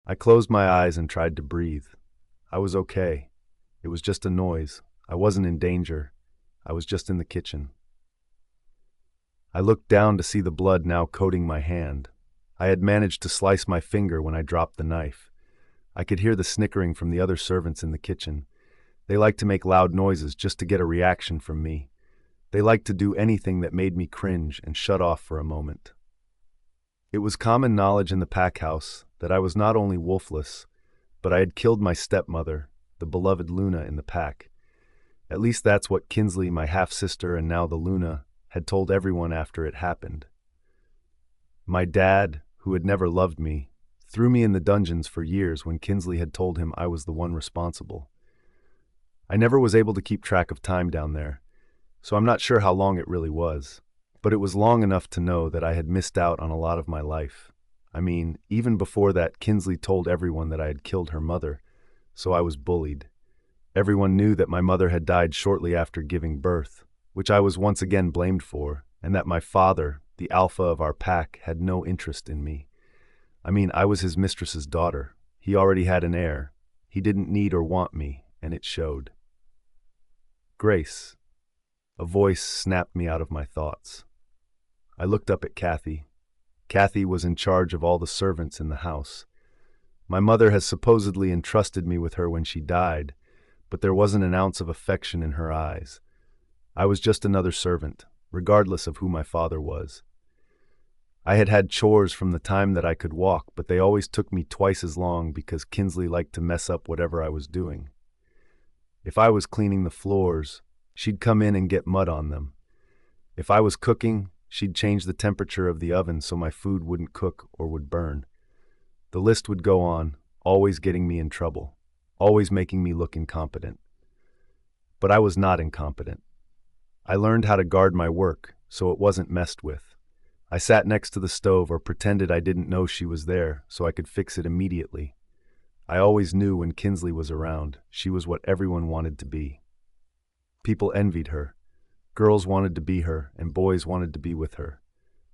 I closed my eyes and tried to breathe. I was okay. It was just a noise. I wasn't in danger. I was just in the kitchen. I looked down to see the blood now coating my hand. I had managed to slice my finger when I dropped the knife. I could hear the snickering from the other servants in the kitchen. They liked to make loud noises just to get a reaction from me. They liked to do anything that made me cringe and shut off for a moment. It was common knowledge in the pack house that I was not only wolfless, but I had killed my stepmother, the beloved Luna, in the pack. At least that's what Kinsley, my half-sister and now the Luna, had told everyone after it happened. My dad, who had never loved me, threw me in the dungeons for years when Kinsley had told him I was the one responsible. I never was able to keep track of time down there, so I'm not sure how long it really was, but it was long enough to know that I had missed out on a lot of my life. I mean, even before that, Kinsley told everyone that I had killed her mother, so I was bullied. Everyone knew that my mother had died shortly after giving birth, which I was once again blamed for, and that my father, the alpha of our pack, had no interest in me. I mean, I was his mistress's daughter. He already had an heir. He didn't need or want me, and it showed. Grace. A voice snapped me out of my thoughts. I looked up at Kathy. Kathy was in charge of all the servants in the house. My mother has supposedly entrusted me with her when she died, but there wasn't an ounce of affection in her eyes. I was just another servant, regardless of who my father was. I had had chores from the time that I could walk, but they always took me twice as long because Kinsley liked to mess up whatever I was doing. If I was cleaning the floors, she'd come in and get mud on them. If I was cooking, she'd change the temperature of the oven so my food wouldn't cook or would burn. The list would go on, always getting me in trouble, always making me look incompetent. But I was not incompetent. I learned how to guard my work, so it wasn't messed with. I sat next to the stove or pretended I didn't know she was there so I could fix it immediately. I always knew when Kinsley was around, she was what everyone wanted to be. People envied her. Girls wanted to be her, and boys wanted to be with her.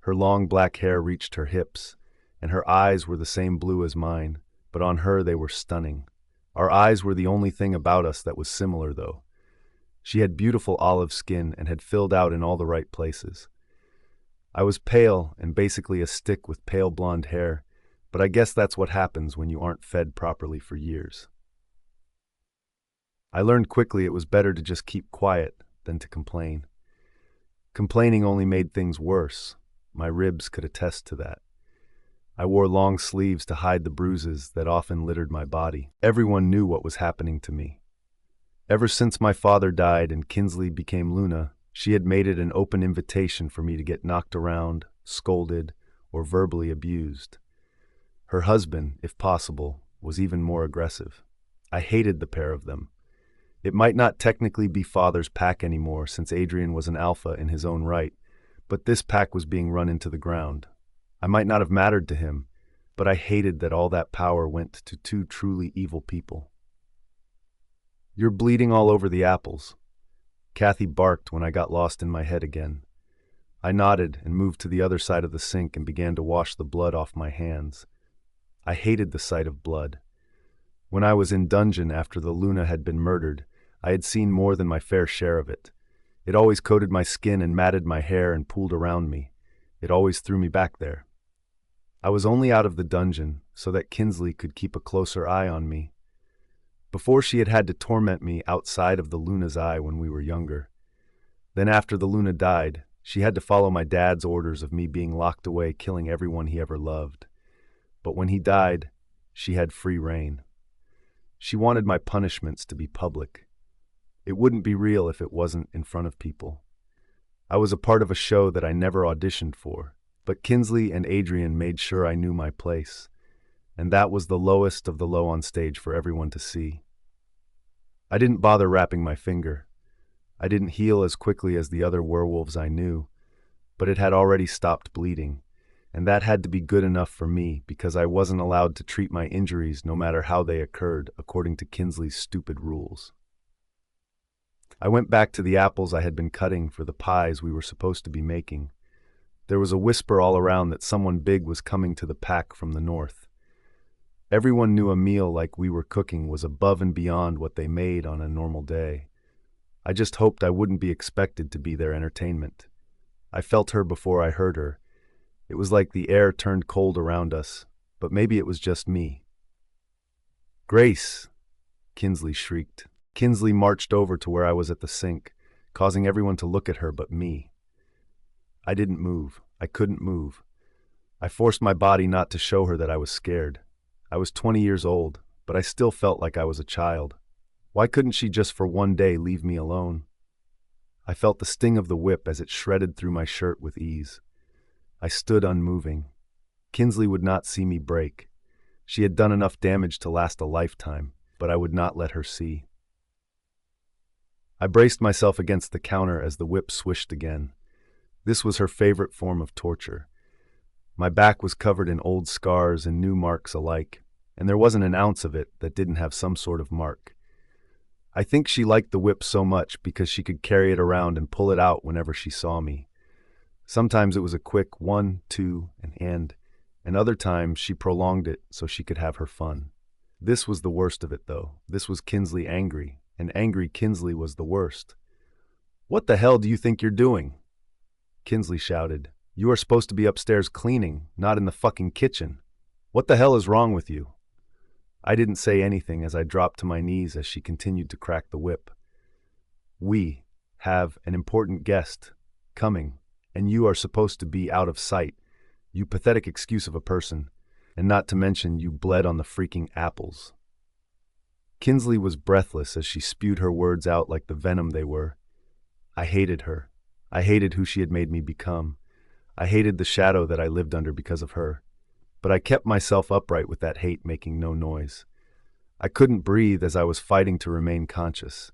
Her long black hair reached her hips, and her eyes were the same blue as mine, but on her they were stunning. Our eyes were the only thing about us that was similar, though. She had beautiful olive skin and had filled out in all the right places. I was pale and basically a stick with pale blonde hair, but I guess that's what happens when you aren't fed properly for years. I learned quickly it was better to just keep quiet than to complain. Complaining only made things worse. My ribs could attest to that. I wore long sleeves to hide the bruises that often littered my body. Everyone knew what was happening to me. Ever since my father died and Kinsley became Luna, she had made it an open invitation for me to get knocked around, scolded, or verbally abused. Her husband, if possible, was even more aggressive. I hated the pair of them. It might not technically be father's pack anymore since Adrian was an alpha in his own right, but this pack was being run into the ground. I might not have mattered to him, but I hated that all that power went to two truly evil people. "You're bleeding all over the apples." Kathy barked when I got lost in my head again. I nodded and moved to the other side of the sink and began to wash the blood off my hands. I hated the sight of blood. When I was in dungeon after the Luna had been murdered, I had seen more than my fair share of it. It always coated my skin and matted my hair and pooled around me. It always threw me back there. I was only out of the dungeon so that Kinsley could keep a closer eye on me. Before she had had to torment me outside of the Luna's eye when we were younger. Then after the Luna died, she had to follow my dad's orders of me being locked away killing everyone he ever loved. But when he died, she had free rein. She wanted my punishments to be public. It wouldn't be real if it wasn't in front of people. I was a part of a show that I never auditioned for, but Kinsley and Adrian made sure I knew my place, and that was the lowest of the low on stage for everyone to see. I didn't bother wrapping my finger. I didn't heal as quickly as the other werewolves I knew, but it had already stopped bleeding, and that had to be good enough for me because I wasn't allowed to treat my injuries no matter how they occurred according to Kinsley's stupid rules. I went back to the apples I had been cutting for the pies we were supposed to be making. There was a whisper all around that someone big was coming to the pack from the north. Everyone knew a meal like we were cooking was above and beyond what they made on a normal day. I just hoped I wouldn't be expected to be their entertainment. I felt her before I heard her. It was like the air turned cold around us, but maybe it was just me. "Grace!" Kinsley shrieked. Kinsley marched over to where I was at the sink, causing everyone to look at her but me. I didn't move. I couldn't move. I forced my body not to show her that I was scared. I was 20 years old, but I still felt like I was a child. Why couldn't she just for one day leave me alone? I felt the sting of the whip as it shredded through my shirt with ease. I stood unmoving. Kinsley would not see me break. She had done enough damage to last a lifetime, but I would not let her see. I braced myself against the counter as the whip swished again. This was her favorite form of torture. My back was covered in old scars and new marks alike, and there wasn't an ounce of it that didn't have some sort of mark. I think she liked the whip so much because she could carry it around and pull it out whenever she saw me. Sometimes it was a quick 1, 2, and other times she prolonged it so she could have her fun. This was the worst of it, though. This was Kinsley angry, and angry Kinsley was the worst. "What the hell do you think you're doing?" Kinsley shouted. "You are supposed to be upstairs cleaning, not in the fucking kitchen. What the hell is wrong with you?" I didn't say anything as I dropped to my knees as she continued to crack the whip. "We have an important guest coming, and you are supposed to be out of sight, you pathetic excuse of a person, and not to mention you bled on the freaking apples." Kinsley was breathless as she spewed her words out like the venom they were. I hated her. I hated who she had made me become. I hated the shadow that I lived under because of her. But I kept myself upright with that hate making no noise. I couldn't breathe as I was fighting to remain conscious.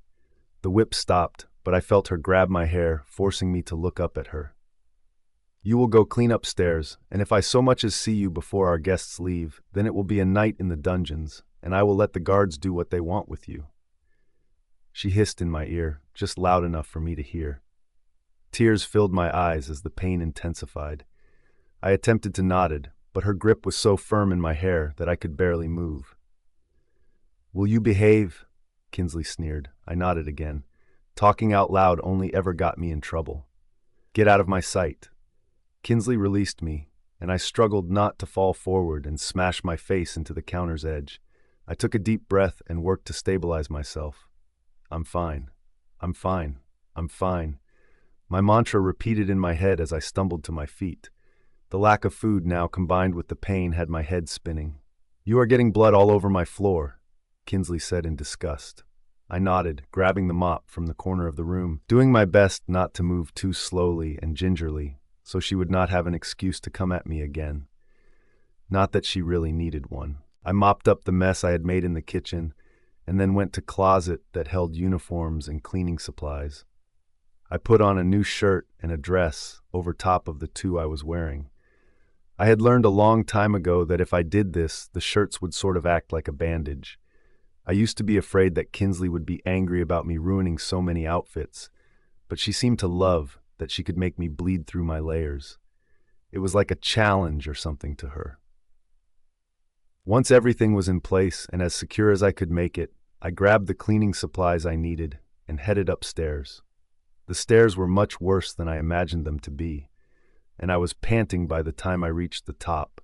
The whip stopped, but I felt her grab my hair, forcing me to look up at her. "You will go clean upstairs, and if I so much as see you before our guests leave, then it will be a night in the dungeons, and I will let the guards do what they want with you." She hissed in my ear, just loud enough for me to hear. Tears filled my eyes as the pain intensified. I attempted to nod, but her grip was so firm in my hair that I could barely move. "Will you behave?" Kinsley sneered. I nodded again. Talking out loud only ever got me in trouble. "Get out of my sight." Kinsley released me, and I struggled not to fall forward and smash my face into the counter's edge. I took a deep breath and worked to stabilize myself. "I'm fine. I'm fine. I'm fine." My mantra repeated in my head as I stumbled to my feet. The lack of food now combined with the pain had my head spinning. "You are getting blood all over my floor," Kinsley said in disgust. I nodded, grabbing the mop from the corner of the room, doing my best not to move too slowly and gingerly, so she would not have an excuse to come at me again. Not that she really needed one. I mopped up the mess I had made in the kitchen, and then went to closet that held uniforms and cleaning supplies. I put on a new shirt and a dress over top of the two I was wearing. I had learned a long time ago that if I did this, the shirts would sort of act like a bandage. I used to be afraid that Kinsley would be angry about me ruining so many outfits, but she seemed to love that she could make me bleed through my layers. It was like a challenge or something to her. Once everything was in place and as secure as I could make it, I grabbed the cleaning supplies I needed and headed upstairs. The stairs were much worse than I imagined them to be, and I was panting by the time I reached the top,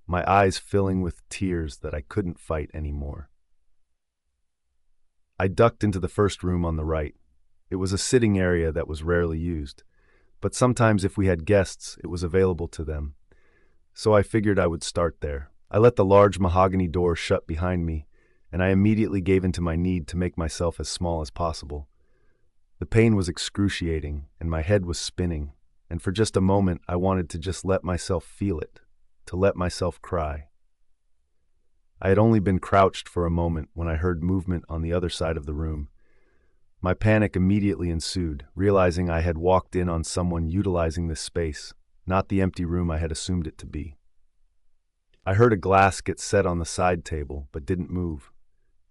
my eyes filling with tears that I couldn't fight anymore. I ducked into the first room on the right. It was a sitting area that was rarely used, but sometimes if we had guests, it was available to them. So I figured I would start there. I let the large mahogany door shut behind me, and I immediately gave into my need to make myself as small as possible. The pain was excruciating, and my head was spinning, and for just a moment I wanted to just let myself feel it, to let myself cry. I had only been crouched for a moment when I heard movement on the other side of the room. My panic immediately ensued, realizing I had walked in on someone utilizing this space, not the empty room I had assumed it to be. I heard a glass get set on the side table, but didn't move.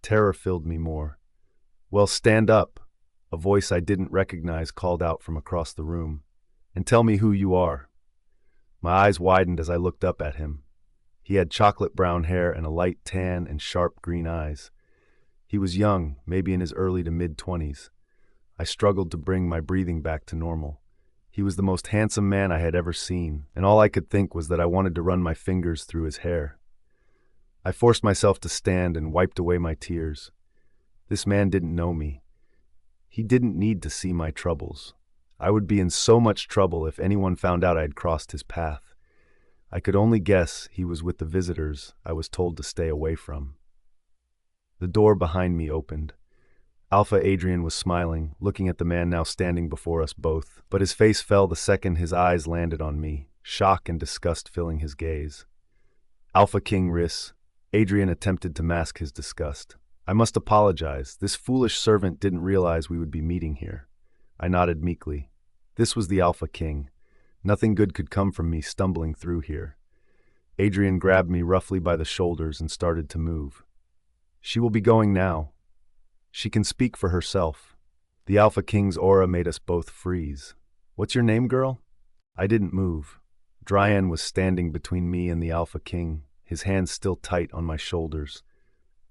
Terror filled me more. "Well, stand up," a voice I didn't recognize called out from across the room, "and tell me who you are." My eyes widened as I looked up at him. He had chocolate brown hair and a light tan and sharp green eyes. He was young, maybe in his early to mid-20s. I struggled to bring my breathing back to normal. He was the most handsome man I had ever seen, and all I could think was that I wanted to run my fingers through his hair. I forced myself to stand and wiped away my tears. This man didn't know me. He didn't need to see my troubles. I would be in so much trouble if anyone found out I had crossed his path. I could only guess he was with the visitors I was told to stay away from. The door behind me opened. Alpha Adrian was smiling, looking at the man now standing before us both, but his face fell the second his eyes landed on me, shock and disgust filling his gaze. Alpha King Rhys. Adrian attempted to mask his disgust. I must apologize. This foolish servant didn't realize we would be meeting here. I nodded meekly. This was the Alpha King. Nothing good could come from me stumbling through here. Adrian grabbed me roughly by the shoulders and started to move. She will be going now. She can speak for herself. The Alpha King's aura made us both freeze. What's your name, girl? I didn't move. Dryan was standing between me and the Alpha King, his hands still tight on my shoulders.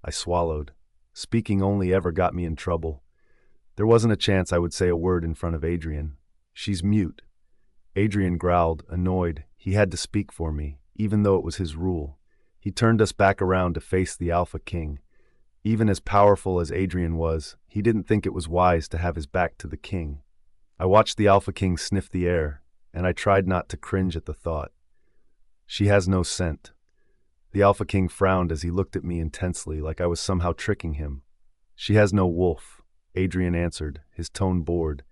I swallowed. Speaking only ever got me in trouble. There wasn't a chance I would say a word in front of Adrian. She's mute. Adrian growled, annoyed. He had to speak for me, even though it was his rule. He turned us back around to face the Alpha King. Even as powerful as Adrian was, he didn't think it was wise to have his back to the king. I watched the Alpha King sniff the air, and I tried not to cringe at the thought. She has no scent. The Alpha King frowned as he looked at me intensely, like I was somehow tricking him. She has no wolf, Adrian answered, his tone bored.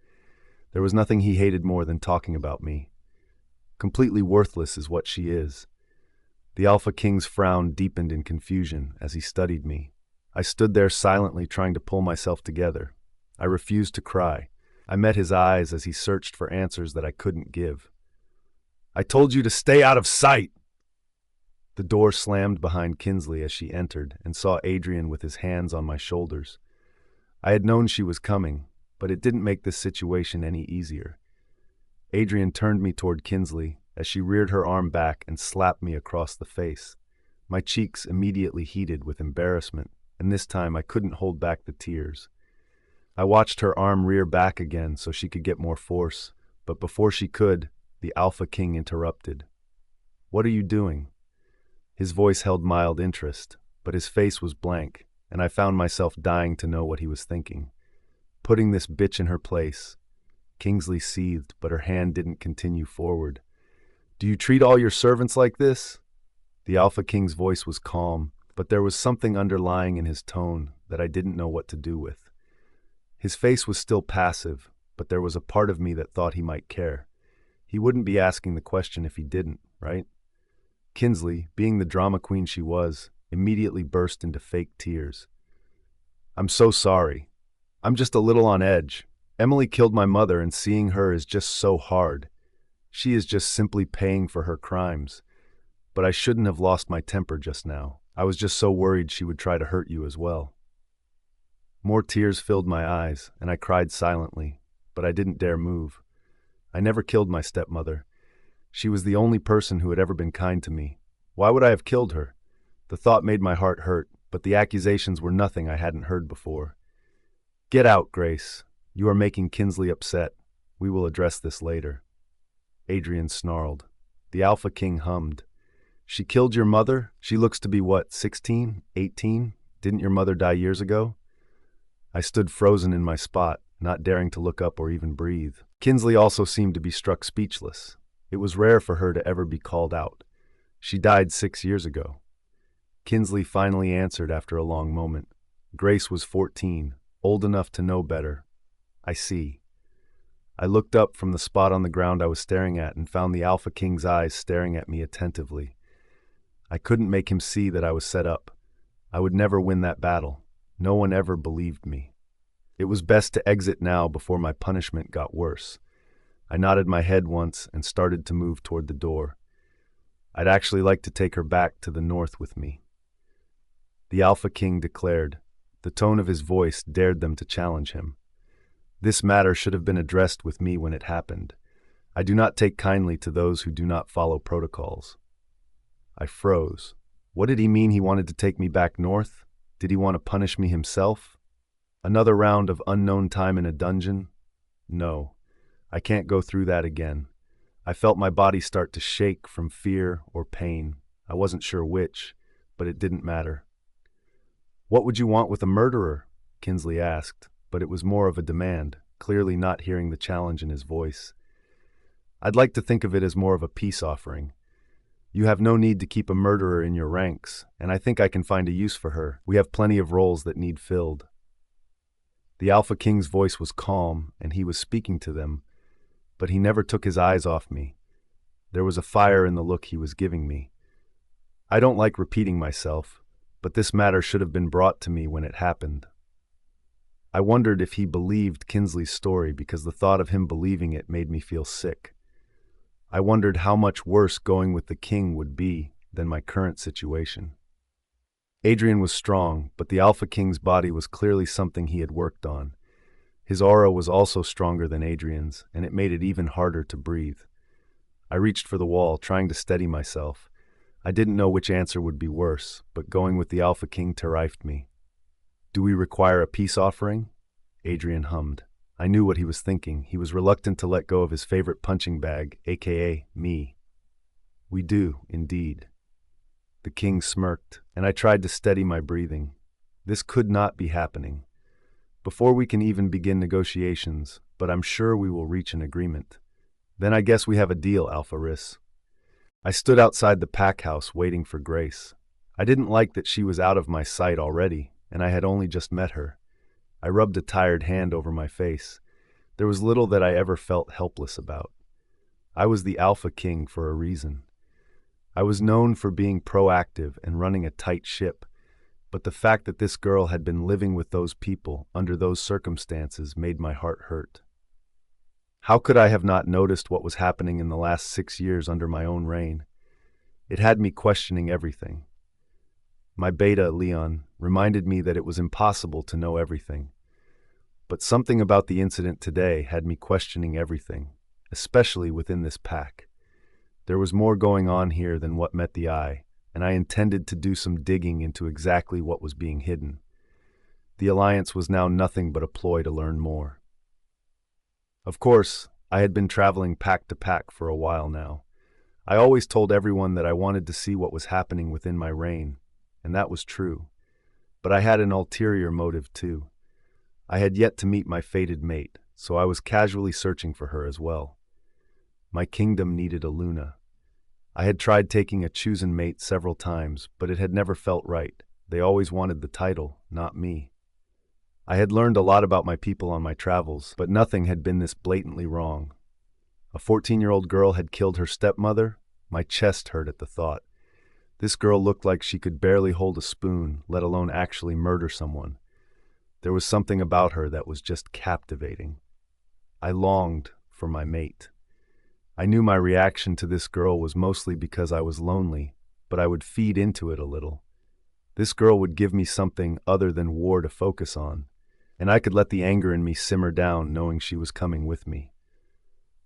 There was nothing he hated more than talking about me. Completely worthless is what she is. The Alpha King's frown deepened in confusion as he studied me. I stood there silently trying to pull myself together. I refused to cry. I met his eyes as he searched for answers that I couldn't give. I told you to stay out of sight! The door slammed behind Kinsley as she entered and saw Adrian with his hands on my shoulders. I had known she was coming, but it didn't make this situation any easier. Adrian turned me toward Kinsley as she reared her arm back and slapped me across the face. My cheeks immediately heated with embarrassment, and this time I couldn't hold back the tears. I watched her arm rear back again so she could get more force, but before she could, the Alpha King interrupted. What are you doing? His voice held mild interest, but his face was blank, and I found myself dying to know what he was thinking. Putting this bitch in her place. Kingsley seethed, but her hand didn't continue forward. Do you treat all your servants like this? The Alpha King's voice was calm, but there was something underlying in his tone that I didn't know what to do with. His face was still passive, but there was a part of me that thought he might care. He wouldn't be asking the question if he didn't, right? Kinsley, being the drama queen she was, immediately burst into fake tears. I'm so sorry. I'm just a little on edge. Emily killed my mother, and seeing her is just so hard. She is just simply paying for her crimes. But I shouldn't have lost my temper just now. I was just so worried she would try to hurt you as well. More tears filled my eyes, and I cried silently, but I didn't dare move. I never killed my stepmother. She was the only person who had ever been kind to me. Why would I have killed her? The thought made my heart hurt, but the accusations were nothing I hadn't heard before. Get out, Grace. You are making Kinsley upset. We will address this later. Adrian snarled. The Alpha King hummed. She killed your mother? She looks to be what, 16? 18? Didn't your mother die years ago? I stood frozen in my spot, not daring to look up or even breathe. Kinsley also seemed to be struck speechless. It was rare for her to ever be called out. She died 6 years ago. Kinsley finally answered after a long moment. Grace was 14, old enough to know better. I see. I looked up from the spot on the ground I was staring at and found the Alpha King's eyes staring at me attentively. I couldn't make him see that I was set up. I would never win that battle. No one ever believed me. It was best to exit now before my punishment got worse. I nodded my head once and started to move toward the door. I'd actually like to take her back to the north with me. The Alpha King declared. The tone of his voice dared them to challenge him. This matter should have been addressed with me when it happened. I do not take kindly to those who do not follow protocols. I froze. What did he mean he wanted to take me back north? Did he want to punish me himself? Another round of unknown time in a dungeon? No, I can't go through that again. I felt my body start to shake from fear or pain. I wasn't sure which, but it didn't matter. What would you want with a murderer? Kinsley asked, but it was more of a demand, clearly not hearing the challenge in his voice. I'd like to think of it as more of a peace offering. You have no need to keep a murderer in your ranks, and I think I can find a use for her. We have plenty of roles that need filled. The Alpha King's voice was calm, and he was speaking to them, but he never took his eyes off me. There was a fire in the look he was giving me. I don't like repeating myself, but this matter should have been brought to me when it happened. I wondered if he believed Kinsley's story because the thought of him believing it made me feel sick. I wondered how much worse going with the king would be than my current situation. Adrian was strong, but the Alpha King's body was clearly something he had worked on. His aura was also stronger than Adrian's, and it made it even harder to breathe. I reached for the wall, trying to steady myself. I didn't know which answer would be worse, but going with the Alpha King terrified me. Do we require a peace offering? Adrian hummed. I knew what he was thinking. He was reluctant to let go of his favorite punching bag, aka me. We do, indeed. The king smirked, and I tried to steady my breathing. This could not be happening. Before we can even begin negotiations, but I'm sure we will reach an agreement. Then I guess we have a deal, Alpha Riss. I stood outside the pack house waiting for Grace. I didn't like that she was out of my sight already, and I had only just met her. I rubbed a tired hand over my face. There was little that I ever felt helpless about. I was the Alpha King for a reason. I was known for being proactive and running a tight ship, but the fact that this girl had been living with those people under those circumstances made my heart hurt. How could I have not noticed what was happening in the last 6 years under my own reign? It had me questioning everything. My beta, Leon, reminded me that it was impossible to know everything. But something about the incident today had me questioning everything, especially within this pack. There was more going on here than what met the eye, and I intended to do some digging into exactly what was being hidden. The alliance was now nothing but a ploy to learn more. Of course, I had been traveling pack to pack for a while now. I always told everyone that I wanted to see what was happening within my reign, and that was true. But I had an ulterior motive too. I had yet to meet my fated mate, so I was casually searching for her as well. My kingdom needed a Luna. I had tried taking a chosen mate several times, but it had never felt right. They always wanted the title, not me. I had learned a lot about my people on my travels, but nothing had been this blatantly wrong. A 14-year-old girl had killed her stepmother. My chest hurt at the thought. This girl looked like she could barely hold a spoon, let alone actually murder someone. There was something about her that was just captivating. I longed for my mate. I knew my reaction to this girl was mostly because I was lonely, but I would feed into it a little. This girl would give me something other than war to focus on, and I could let the anger in me simmer down knowing she was coming with me.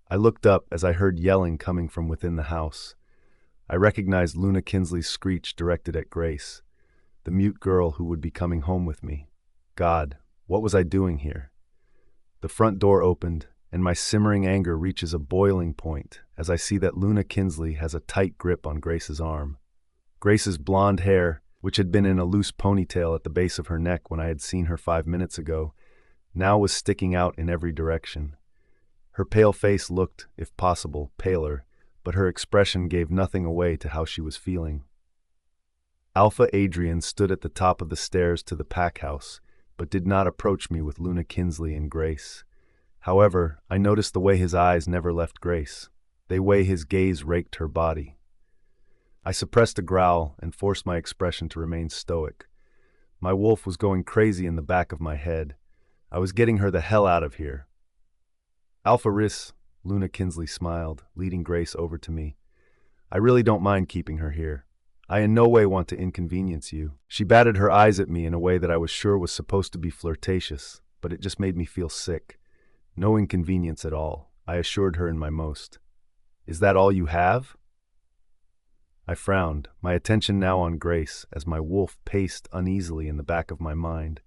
I looked up as I heard yelling coming from within the house. I recognized Luna Kinsley's screech directed at Grace, the mute girl who would be coming home with me. God, what was I doing here? The front door opened, and my simmering anger reaches a boiling point as I see that Luna Kinsley has a tight grip on Grace's arm. Grace's blonde hair, which had been in a loose ponytail at the base of her neck when I had seen her 5 minutes ago, now was sticking out in every direction. Her pale face looked, if possible, paler, but her expression gave nothing away to how she was feeling. Alpha Adrian stood at the top of the stairs to the pack house, but did not approach me with Luna Kinsley and Grace. However, I noticed the way his eyes never left Grace, the way his gaze raked her body. I suppressed a growl and forced my expression to remain stoic. My wolf was going crazy in the back of my head. I was getting her the hell out of here. Alpha Riss, Luna Kinsley smiled, leading Grace over to me. I really don't mind keeping her here. I in no way want to inconvenience you. She batted her eyes at me in a way that I was sure was supposed to be flirtatious, but it just made me feel sick. No inconvenience at all, I assured her in my most. Is that all you have? I frowned, my attention now on Grace, as my wolf paced uneasily in the back of my mind.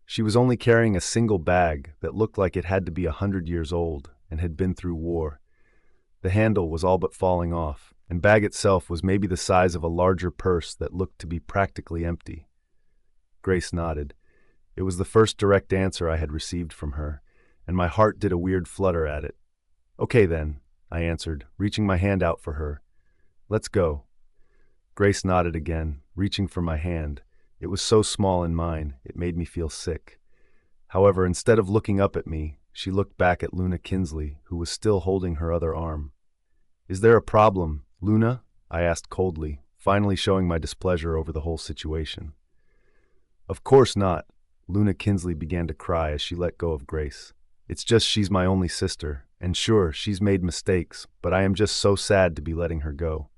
She was only carrying a single bag that looked like it had to be 100 years old and had been through war. The handle was all but falling off, and bag itself was maybe the size of a larger purse that looked to be practically empty. Grace nodded. It was the first direct answer I had received from her, and my heart did a weird flutter at it. "Okay then," I answered, reaching my hand out for her. "Let's go." Grace nodded again, reaching for my hand. It was so small in mine, it made me feel sick. However, instead of looking up at me, she looked back at Luna Kinsley, who was still holding her other arm. "Is there a problem, Luna?" I asked coldly, finally showing my displeasure over the whole situation. "Of course not." Luna Kinsley began to cry as she let go of Grace. "It's just she's my only sister, and sure, she's made mistakes, but I am just so sad to be letting her go."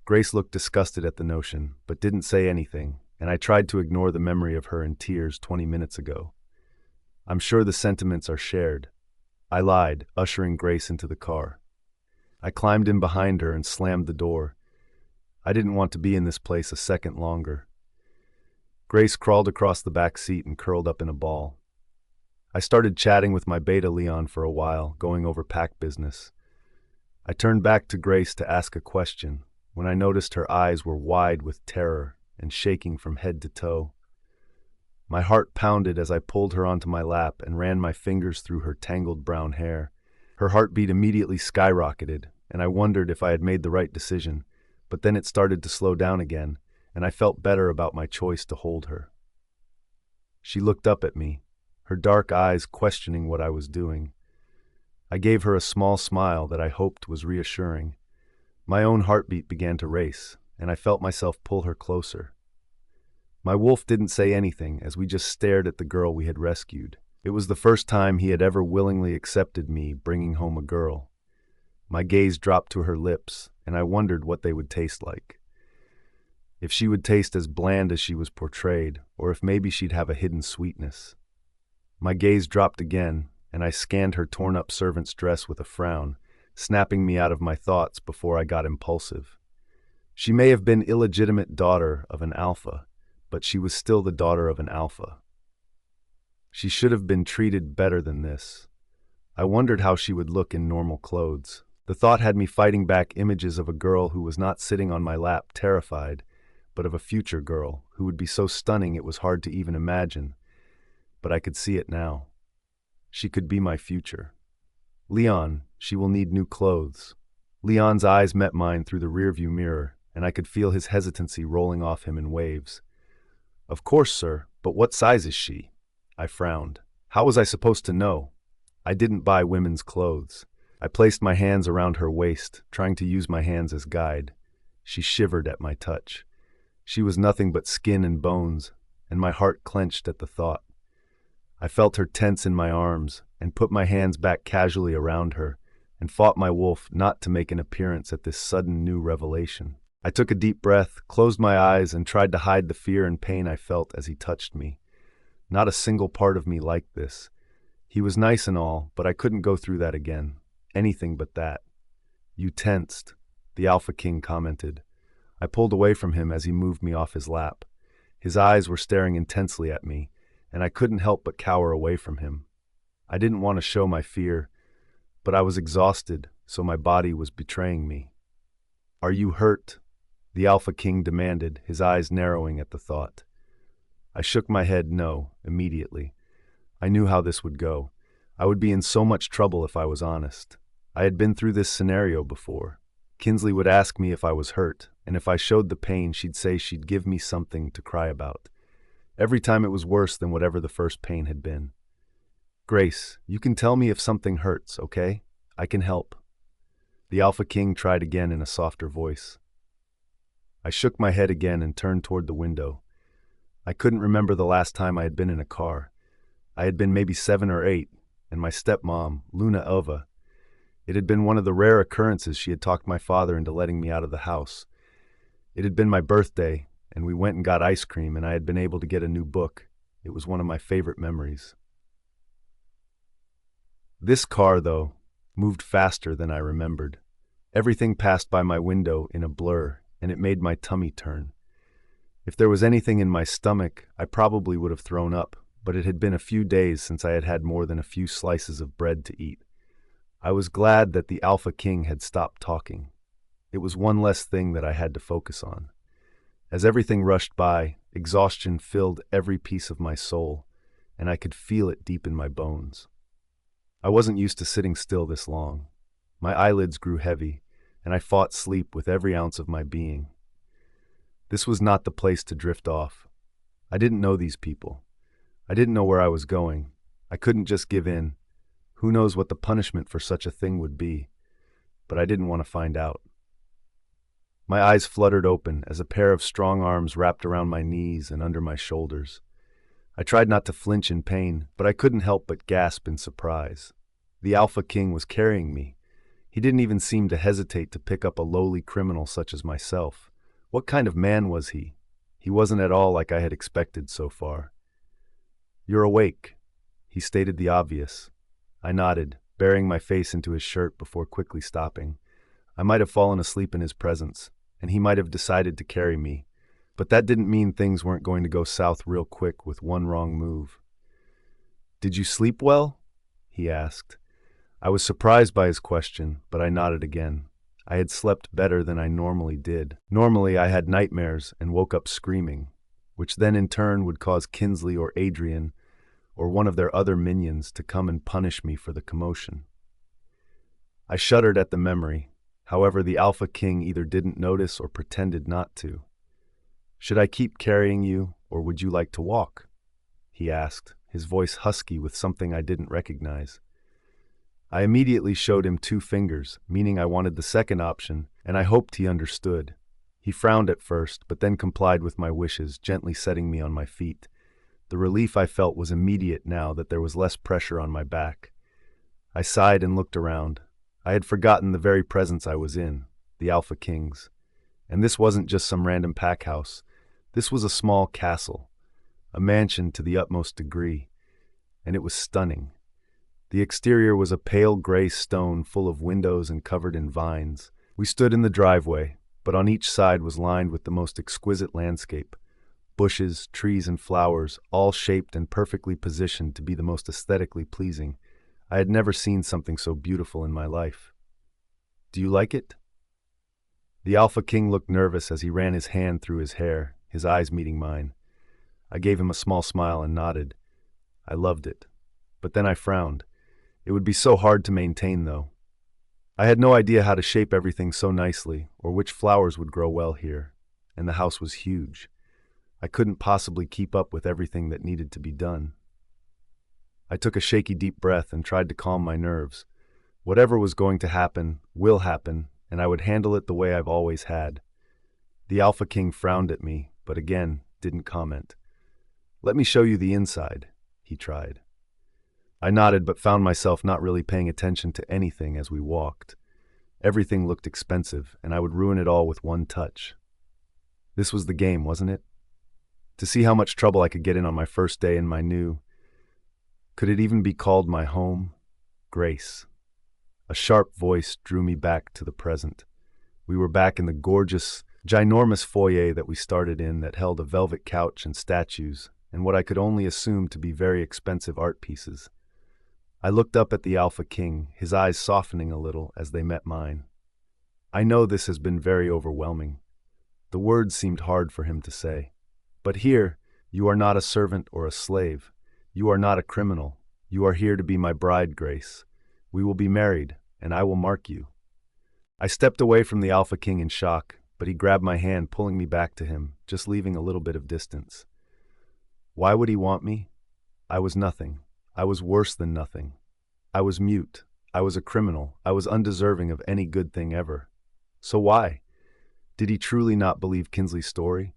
Grace looked disgusted at the notion, but didn't say anything, and I tried to ignore the memory of her in tears 20 minutes ago. "I'm sure the sentiments are shared," I lied, ushering Grace into the car. I climbed in behind her and slammed the door. I didn't want to be in this place a second longer. Grace crawled across the back seat and curled up in a ball. I started chatting with my beta Leon for a while, going over pack business. I turned back to Grace to ask a question when I noticed her eyes were wide with terror and shaking from head to toe. My heart pounded as I pulled her onto my lap and ran my fingers through her tangled brown hair. Her heartbeat immediately skyrocketed, and I wondered if I had made the right decision, but then it started to slow down again, and I felt better about my choice to hold her. She looked up at me, her dark eyes questioning what I was doing. I gave her a small smile that I hoped was reassuring. My own heartbeat began to race, and I felt myself pull her closer. My wolf didn't say anything as we just stared at the girl we had rescued. It was the first time he had ever willingly accepted me bringing home a girl. My gaze dropped to her lips, and I wondered what they would taste like. If she would taste as bland as she was portrayed, or if maybe she'd have a hidden sweetness. My gaze dropped again, and I scanned her torn-up servant's dress with a frown, snapping me out of my thoughts before I got impulsive. She may have been illegitimate daughter of an alpha, but she was still the daughter of an alpha. She should have been treated better than this. I wondered how she would look in normal clothes. The thought had me fighting back images of a girl who was not sitting on my lap terrified, but of a future girl who would be so stunning it was hard to even imagine. But I could see it now. She could be my future. "Leon, she will need new clothes." Leon's eyes met mine through the rearview mirror, and I could feel his hesitancy rolling off him in waves. "Of course, sir, but what size is she?" I frowned. How was I supposed to know? I didn't buy women's clothes. I placed my hands around her waist, trying to use my hands as guide. She shivered at my touch. She was nothing but skin and bones, and my heart clenched at the thought. I felt her tense in my arms, and put my hands back casually around her, and fought my wolf not to make an appearance at this sudden new revelation. I took a deep breath, closed my eyes, and tried to hide the fear and pain I felt as he touched me. Not a single part of me liked this. He was nice and all, but I couldn't go through that again. Anything but that. "You tensed," the Alpha King commented. I pulled away from him as he moved me off his lap. His eyes were staring intensely at me, and I couldn't help but cower away from him. I didn't want to show my fear, but I was exhausted, so my body was betraying me. "Are you hurt?" the Alpha King demanded, his eyes narrowing at the thought. I shook my head no, immediately. I knew how this would go. I would be in so much trouble if I was honest. I had been through this scenario before. Kinsley would ask me if I was hurt, and if I showed the pain, she'd say she'd give me something to cry about. Every time it was worse than whatever the first pain had been. "Grace, you can tell me if something hurts, okay? I can help." The Alpha King tried again in a softer voice. I shook my head again and turned toward the window. I couldn't remember the last time I had been in a car. I had been maybe 7 or 8, and my stepmom, Luna Elva. It had been one of the rare occurrences she had talked my father into letting me out of the house. It had been my birthday, and we went and got ice cream, and I had been able to get a new book. It was one of my favorite memories. This car, though, moved faster than I remembered. Everything passed by my window in a blur, and it made my tummy turn. If there was anything in my stomach, I probably would have thrown up, but it had been a few days since I had had more than a few slices of bread to eat. I was glad that the Alpha King had stopped talking. It was one less thing that I had to focus on. As everything rushed by, exhaustion filled every piece of my soul, and I could feel it deep in my bones. I wasn't used to sitting still this long. My eyelids grew heavy, and I fought sleep with every ounce of my being. This was not the place to drift off. I didn't know these people. I didn't know where I was going. I couldn't just give in. Who knows what the punishment for such a thing would be? But I didn't want to find out. My eyes fluttered open as a pair of strong arms wrapped around my knees and under my shoulders. I tried not to flinch in pain, but I couldn't help but gasp in surprise. The Alpha King was carrying me. He didn't even seem to hesitate to pick up a lowly criminal such as myself. What kind of man was he? He wasn't at all like I had expected so far. "You're awake," he stated the obvious. I nodded, burying my face into his shirt before quickly stopping. I might have fallen asleep in his presence, and he might have decided to carry me, but that didn't mean things weren't going to go south real quick with one wrong move. "Did you sleep well?" he asked. I was surprised by his question, but I nodded again. I had slept better than I normally did. Normally, I had nightmares and woke up screaming, which then in turn would cause Kinsley or Adrian or one of their other minions to come and punish me for the commotion. I shuddered at the memory. However, the Alpha King either didn't notice or pretended not to. "Should I keep carrying you, or would you like to walk?" he asked, his voice husky with something I didn't recognize. I immediately showed him 2 fingers, meaning I wanted the second option, and I hoped he understood. He frowned at first, but then complied with my wishes, gently setting me on my feet. The relief I felt was immediate now that there was less pressure on my back. I sighed and looked around. I had forgotten the very presence I was in, the Alpha King's. And this wasn't just some random pack house. This was a small castle, a mansion to the utmost degree, and it was stunning. The exterior was a pale gray stone full of windows and covered in vines. We stood in the driveway, but on each side was lined with the most exquisite landscape. Bushes, trees, and flowers, all shaped and perfectly positioned to be the most aesthetically pleasing. I had never seen something so beautiful in my life. "Do you like it?" The Alpha King looked nervous as he ran his hand through his hair, his eyes meeting mine. I gave him a small smile and nodded. I loved it. But then I frowned. It would be so hard to maintain, though. I had no idea how to shape everything so nicely, or which flowers would grow well here, and the house was huge. I couldn't possibly keep up with everything that needed to be done. I took a shaky deep breath and tried to calm my nerves. Whatever was going to happen, will happen, and I would handle it the way I've always had. The Alpha King frowned at me, but again, didn't comment. "Let me show you the inside," he tried. I nodded but found myself not really paying attention to anything as we walked. Everything looked expensive, and I would ruin it all with one touch. This was the game, wasn't it? To see how much trouble I could get in on my first day in my new... Could it even be called my home? Grace. A sharp voice drew me back to the present. We were back in the gorgeous, ginormous foyer that we started in that held a velvet couch and statues, and what I could only assume to be very expensive art pieces. I looked up at the Alpha King, his eyes softening a little as they met mine. I know this has been very overwhelming. The words seemed hard for him to say. But here, you are not a servant or a slave. You are not a criminal. You are here to be my bride, Grace. We will be married, and I will mark you. I stepped away from the Alpha King in shock, but he grabbed my hand, pulling me back to him, just leaving a little bit of distance. Why would he want me? I was nothing. I was worse than nothing. I was mute. I was a criminal. I was undeserving of any good thing ever. So why? Did he truly not believe Kinsley's story?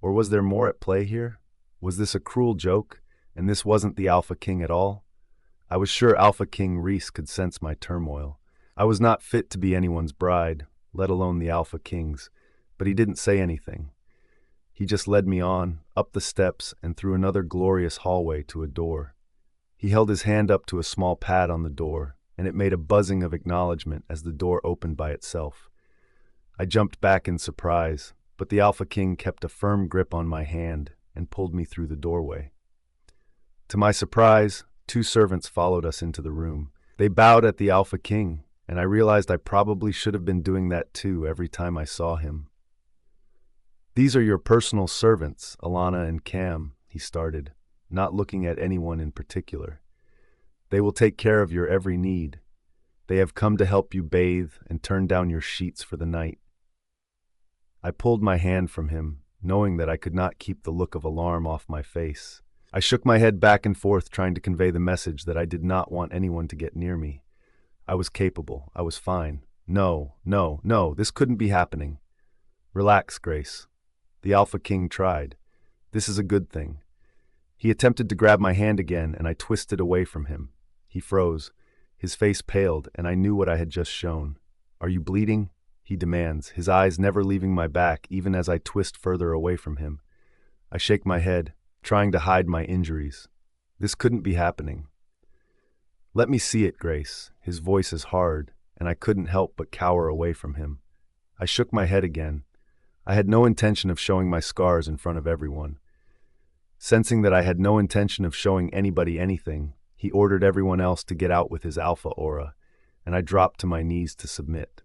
Or was there more at play here? Was this a cruel joke, and this wasn't the Alpha King at all? I was sure Alpha King Reese could sense my turmoil. I was not fit to be anyone's bride, let alone the Alpha King's, but he didn't say anything. He just led me on, up the steps, and through another glorious hallway to a door. He held his hand up to a small pad on the door, and it made a buzzing of acknowledgement as the door opened by itself. I jumped back in surprise, but the Alpha King kept a firm grip on my hand and pulled me through the doorway. To my surprise, 2 servants followed us into the room. They bowed at the Alpha King, and I realized I probably should have been doing that too every time I saw him. "These are your personal servants, Alana and Cam," he started, not looking at anyone in particular. "They will take care of your every need. They have come to help you bathe and turn down your sheets for the night." I pulled my hand from him, knowing that I could not keep the look of alarm off my face. I shook my head back and forth, trying to convey the message that I did not want anyone to get near me. I was capable. I was fine. No, this couldn't be happening. "Relax, Grace." The Alpha King tried. "This is a good thing." He attempted to grab my hand again, and I twisted away from him. He froze. His face paled, and I knew what I had just shown. "Are you bleeding?" he demands, his eyes never leaving my back even as I twist further away from him. I shake my head, trying to hide my injuries. This couldn't be happening. "Let me see it, Grace." His voice is hard, and I couldn't help but cower away from him. I shook my head again. I had no intention of showing my scars in front of everyone. Sensing that I had no intention of showing anybody anything, he ordered everyone else to get out with his alpha aura, and I dropped to my knees to submit.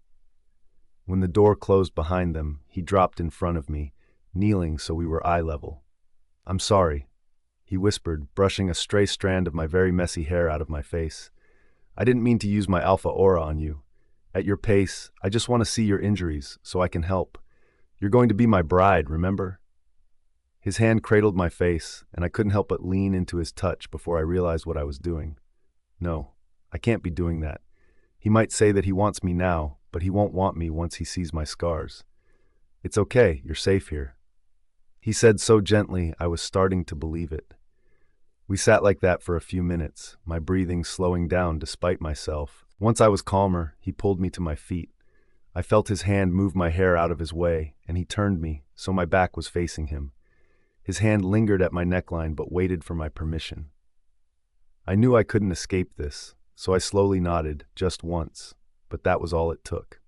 When the door closed behind them, he dropped in front of me, kneeling so we were eye level. "I'm sorry," he whispered, brushing a stray strand of my very messy hair out of my face. "I didn't mean to use my alpha aura on you. At your pace, I just want to see your injuries so I can help. You're going to be my bride, remember?" His hand cradled my face, and I couldn't help but lean into his touch before I realized what I was doing. No, I can't be doing that. He might say that he wants me now, but he won't want me once he sees my scars. "It's okay, you're safe here." He said so gently I was starting to believe it. We sat like that for a few minutes, my breathing slowing down despite myself. Once I was calmer, he pulled me to my feet. I felt his hand move my hair out of his way, and he turned me, so my back was facing him. His hand lingered at my neckline but waited for my permission. I knew I couldn't escape this, so I slowly nodded, just once, but that was all it took.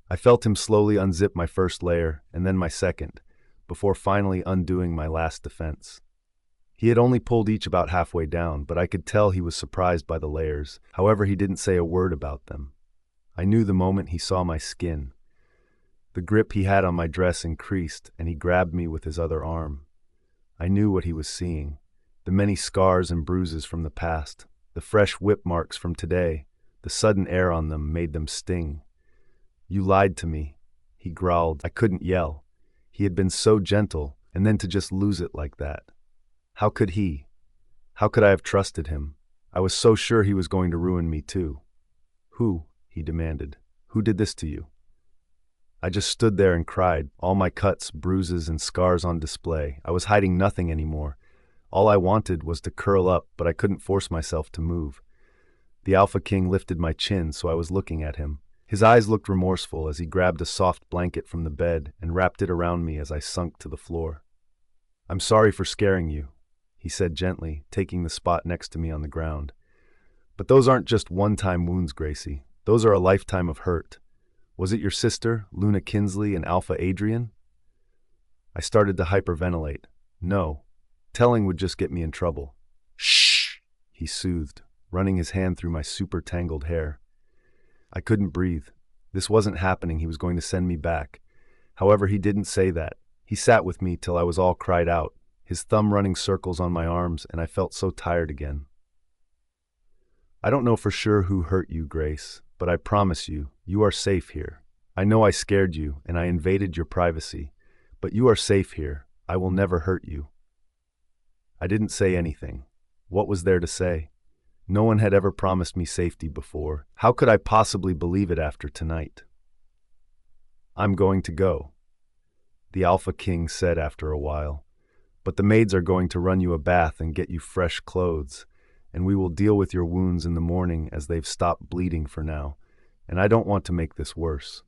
I felt him slowly unzip my first layer, and then my second, before finally undoing my last defense. He had only pulled each about halfway down, but I could tell he was surprised by the layers. However, he didn't say a word about them. I knew the moment he saw my skin. The grip he had on my dress increased, and he grabbed me with his other arm. I knew what he was seeing. The many scars and bruises from the past, the fresh whip marks from today, the sudden air on them made them sting. "You lied to me," he growled. I couldn't yell. He had been so gentle, and then to just lose it like that. How could he? How could I have trusted him? I was so sure he was going to ruin me too. "Who?" he demanded. "Who did this to you?" I just stood there and cried, all my cuts, bruises, and scars on display. I was hiding nothing anymore. All I wanted was to curl up, but I couldn't force myself to move. The Alpha King lifted my chin, so I was looking at him. His eyes looked remorseful as he grabbed a soft blanket from the bed and wrapped it around me as I sunk to the floor. "I'm sorry for scaring you," he said gently, taking the spot next to me on the ground. "But those aren't just one-time wounds, Gracie. Those are a lifetime of hurt. Was it your sister, Luna Kinsley, and Alpha Adrian?" I started to hyperventilate. No. Telling would just get me in trouble. "Shh," he soothed, running his hand through my super tangled hair. I couldn't breathe. This wasn't happening. He was going to send me back. However, he didn't say that. He sat with me till I was all cried out, his thumb running circles on my arms, and I felt so tired again. "I don't know for sure who hurt you, Grace, but I promise you, you are safe here. I know I scared you, and I invaded your privacy, but you are safe here. I will never hurt you." I didn't say anything. What was there to say? No one had ever promised me safety before. How could I possibly believe it after tonight? "I'm going to go," the Alpha King said after a while. "But the maids are going to run you a bath and get you fresh clothes, and we will deal with your wounds in the morning as they've stopped bleeding for now, and I don't want to make this worse."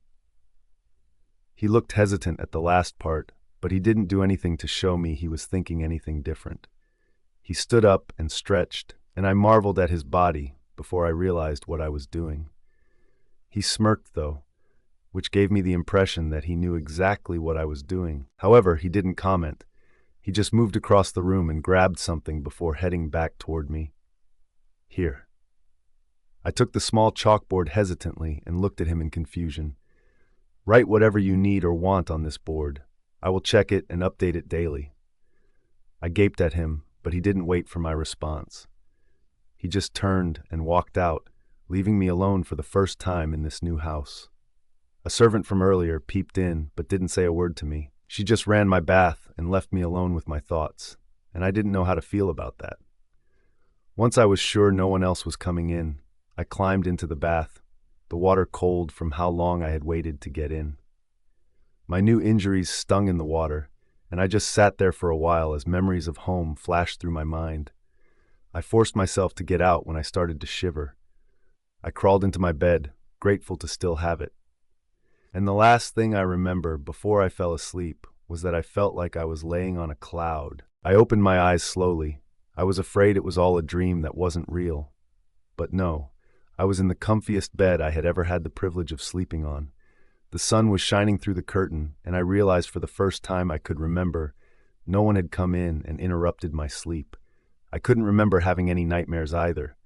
He looked hesitant at the last part, but he didn't do anything to show me he was thinking anything different. He stood up and stretched, and I marveled at his body, before I realized what I was doing. He smirked, though, which gave me the impression that he knew exactly what I was doing. However, he didn't comment. He just moved across the room and grabbed something before heading back toward me. Here. I took the small chalkboard hesitantly and looked at him in confusion. Write whatever you need or want on this board. I will check it and update it daily. I gaped at him, but he didn't wait for my response. He just turned and walked out, leaving me alone for the first time in this new house. A servant from earlier peeped in, but didn't say a word to me. She just ran my bath and left me alone with my thoughts, and I didn't know how to feel about that. Once I was sure no one else was coming in, I climbed into the bath, the water cold from how long I had waited to get in. My new injuries stung in the water, and I just sat there for a while as memories of home flashed through my mind. I forced myself to get out when I started to shiver. I crawled into my bed, grateful to still have it. And the last thing I remember before I fell asleep was that I felt like I was laying on a cloud. I opened my eyes slowly. I was afraid it was all a dream that wasn't real. But no, I was in the comfiest bed I had ever had the privilege of sleeping on. The sun was shining through the curtain, and I realized for the first time I could remember, no one had come in and interrupted my sleep. I couldn't remember having any nightmares either.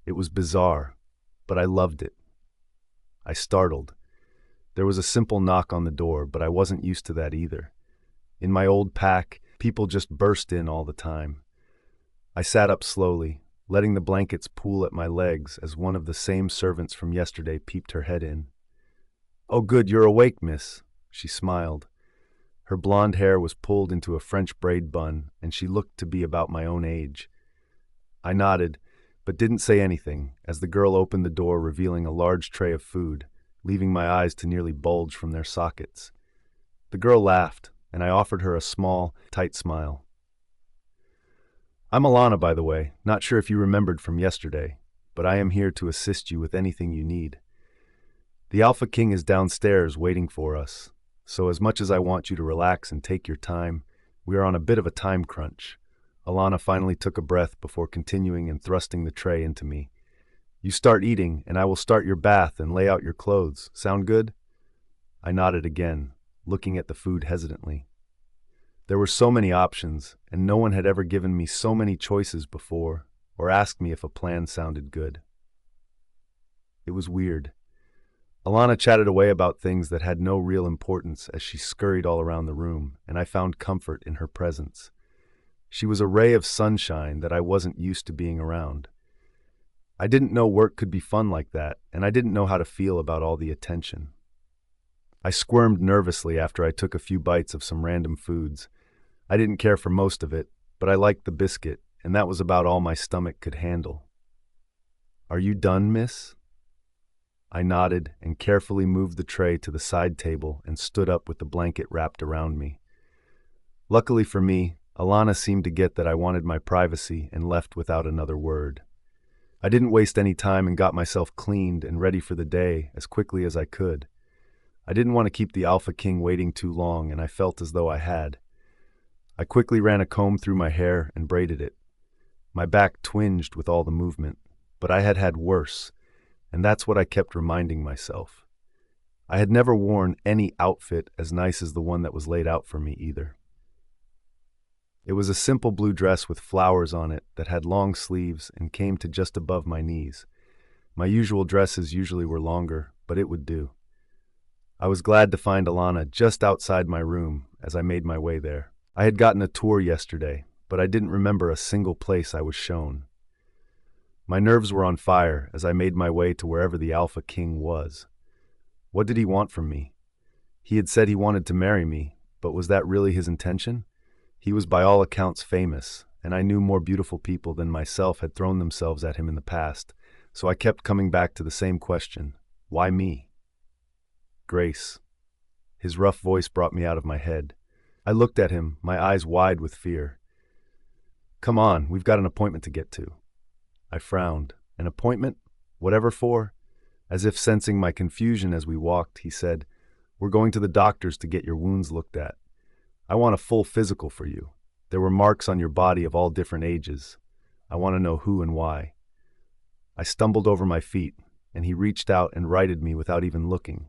It was bizarre, but I loved it. I startled. There was a simple knock on the door, but I wasn't used to that either. In my old pack, people just burst in all the time. I sat up slowly, letting the blankets pool at my legs as one of the same servants from yesterday peeped her head in. "Oh good, you're awake, miss," she smiled. Her blonde hair was pulled into a French braid bun, and she looked to be about my own age. I nodded, but didn't say anything as the girl opened the door revealing a large tray of food, leaving my eyes to nearly bulge from their sockets. The girl laughed, and I offered her a small, tight smile. "I'm Alana, by the way, not sure if you remembered from yesterday, but I am here to assist you with anything you need. The Alpha King is downstairs waiting for us, so as much as I want you to relax and take your time, we are on a bit of a time crunch." Alana finally took a breath before continuing and thrusting the tray into me. "You start eating, and I will start your bath and lay out your clothes. Sound good?" I nodded again, looking at the food hesitantly. There were so many options, and no one had ever given me so many choices before, or asked me if a plan sounded good. It was weird. Alana chatted away about things that had no real importance as she scurried all around the room, and I found comfort in her presence. She was a ray of sunshine that I wasn't used to being around. I didn't know work could be fun like that, and I didn't know how to feel about all the attention. I squirmed nervously after I took a few bites of some random foods. I didn't care for most of it, but I liked the biscuit, and that was about all my stomach could handle. "Are you done, miss?" I nodded and carefully moved the tray to the side table and stood up with the blanket wrapped around me. Luckily for me, Alana seemed to get that I wanted my privacy and left without another word. I didn't waste any time and got myself cleaned and ready for the day as quickly as I could. I didn't want to keep the Alpha King waiting too long, and I felt as though I had. I quickly ran a comb through my hair and braided it. My back twinged with all the movement, but I had had worse, and that's what I kept reminding myself. I had never worn any outfit as nice as the one that was laid out for me either. It was a simple blue dress with flowers on it that had long sleeves and came to just above my knees. My usual dresses usually were longer, but it would do. I was glad to find Alana just outside my room as I made my way there. I had gotten a tour yesterday, but I didn't remember a single place I was shown. My nerves were on fire as I made my way to wherever the Alpha King was. What did he want from me? He had said he wanted to marry me, but was that really his intention? He was by all accounts famous, and I knew more beautiful people than myself had thrown themselves at him in the past, so I kept coming back to the same question: why me? Grace. His rough voice brought me out of my head. I looked at him, my eyes wide with fear. "Come on, we've got an appointment to get to." I frowned. "An appointment? Whatever for?" As if sensing my confusion as we walked, he said, "We're going to the doctor's to get your wounds looked at. I want a full physical for you. There were marks on your body of all different ages. I want to know who and why." I stumbled over my feet, and he reached out and righted me without even looking.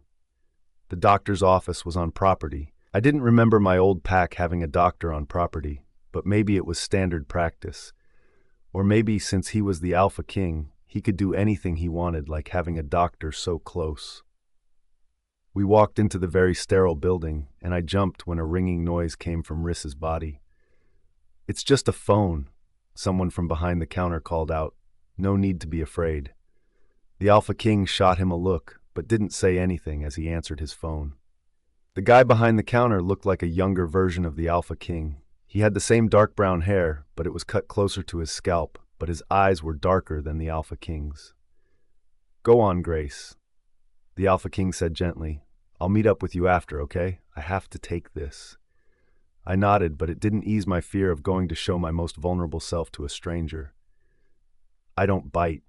The doctor's office was on property. I didn't remember my old pack having a doctor on property, but maybe it was standard practice. Or maybe since he was the Alpha King, he could do anything he wanted, like having a doctor so close. We walked into the very sterile building, and I jumped when a ringing noise came from Riss's body. "It's just a phone," someone from behind the counter called out. "No need to be afraid." The Alpha King shot him a look, but didn't say anything as he answered his phone. The guy behind the counter looked like a younger version of the Alpha King. He had the same dark brown hair, but it was cut closer to his scalp, but his eyes were darker than the Alpha King's. "Go on, Grace," the Alpha King said gently. "I'll meet up with you after, okay? I have to take this." I nodded, but it didn't ease my fear of going to show my most vulnerable self to a stranger. "I don't bite."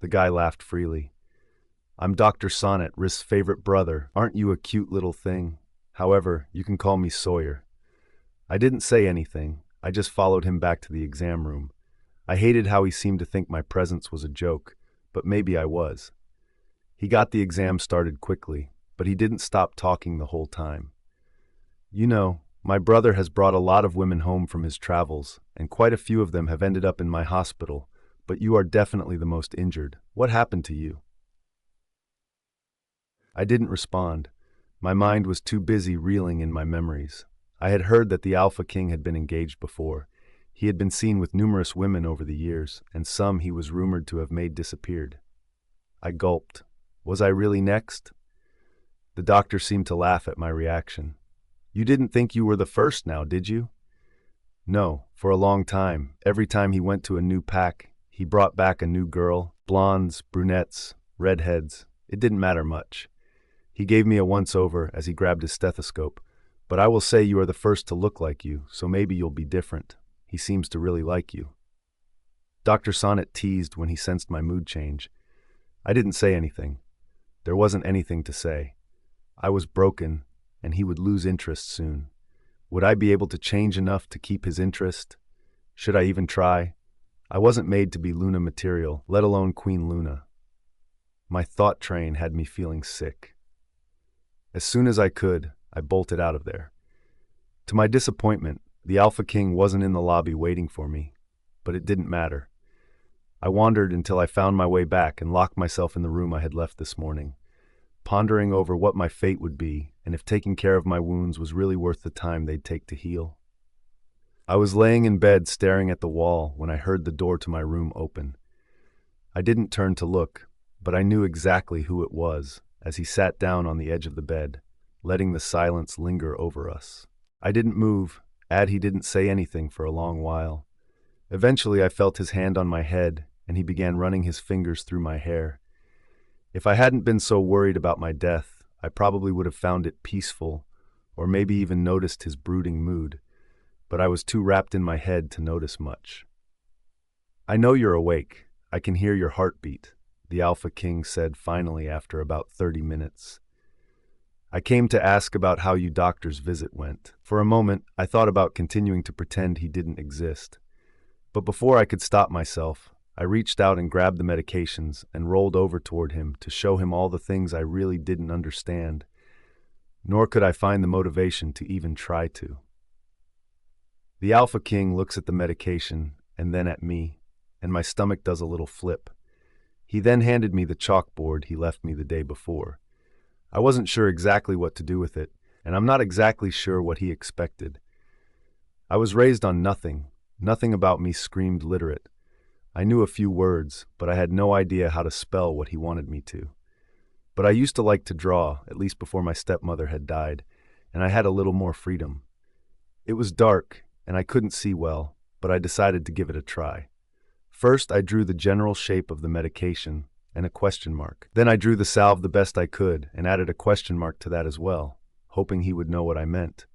The guy laughed freely. "I'm Dr. Sonnet, Riss's favorite brother. Aren't you a cute little thing? However, you can call me Sawyer." I didn't say anything. I just followed him back to the exam room. I hated how he seemed to think my presence was a joke, but maybe I was. He got the exam started quickly, but he didn't stop talking the whole time. "You know, my brother has brought a lot of women home from his travels, and quite a few of them have ended up in my hospital, but you are definitely the most injured. What happened to you?" I didn't respond. My mind was too busy reeling in my memories. I had heard that the Alpha King had been engaged before. He had been seen with numerous women over the years, and some he was rumored to have made disappeared. I gulped. Was I really next? The doctor seemed to laugh at my reaction. "You didn't think you were the first now, did you?" "No, for a long time. Every time he went to a new pack, he brought back a new girl, blondes, brunettes, redheads. It didn't matter much. He gave me a once-over as he grabbed his stethoscope. But I will say you are the first to look like you, so maybe you'll be different. He seems to really like you." Dr. Sonnet teased when he sensed my mood change. I didn't say anything. There wasn't anything to say. I was broken, and he would lose interest soon. Would I be able to change enough to keep his interest? Should I even try? I wasn't made to be Luna material, let alone Queen Luna. My thought train had me feeling sick. As soon as I could, I bolted out of there. To my disappointment, the Alpha King wasn't in the lobby waiting for me, but it didn't matter. I wandered until I found my way back and locked myself in the room I had left this morning, pondering over what my fate would be and if taking care of my wounds was really worth the time they'd take to heal. I was laying in bed staring at the wall when I heard the door to my room open. I didn't turn to look, but I knew exactly who it was as he sat down on the edge of the bed, letting the silence linger over us. I didn't move, he didn't say anything for a long while. Eventually I felt his hand on my head, and he began running his fingers through my hair. If I hadn't been so worried about my death, I probably would have found it peaceful, or maybe even noticed his brooding mood, but I was too wrapped in my head to notice much. "I know you're awake. I can hear your heartbeat," the Alpha King said finally after about 30 minutes. "I came to ask about how your doctor's visit went." For a moment, I thought about continuing to pretend he didn't exist. But before I could stop myself, I reached out and grabbed the medications and rolled over toward him to show him all the things I really didn't understand, nor could I find the motivation to even try to. The Alpha King looks at the medication and then at me, and my stomach does a little flip. He then handed me the chalkboard he left me the day before. I wasn't sure exactly what to do with it, and I'm not exactly sure what he expected. I was raised on nothing. Nothing about me screamed literate. I knew a few words, but I had no idea how to spell what he wanted me to. But I used to like to draw, at least before my stepmother had died, and I had a little more freedom. It was dark, and I couldn't see well, but I decided to give it a try. First, I drew the general shape of the medication and a question mark. Then I drew the salve the best I could and added a question mark to that as well, hoping he would know what I meant.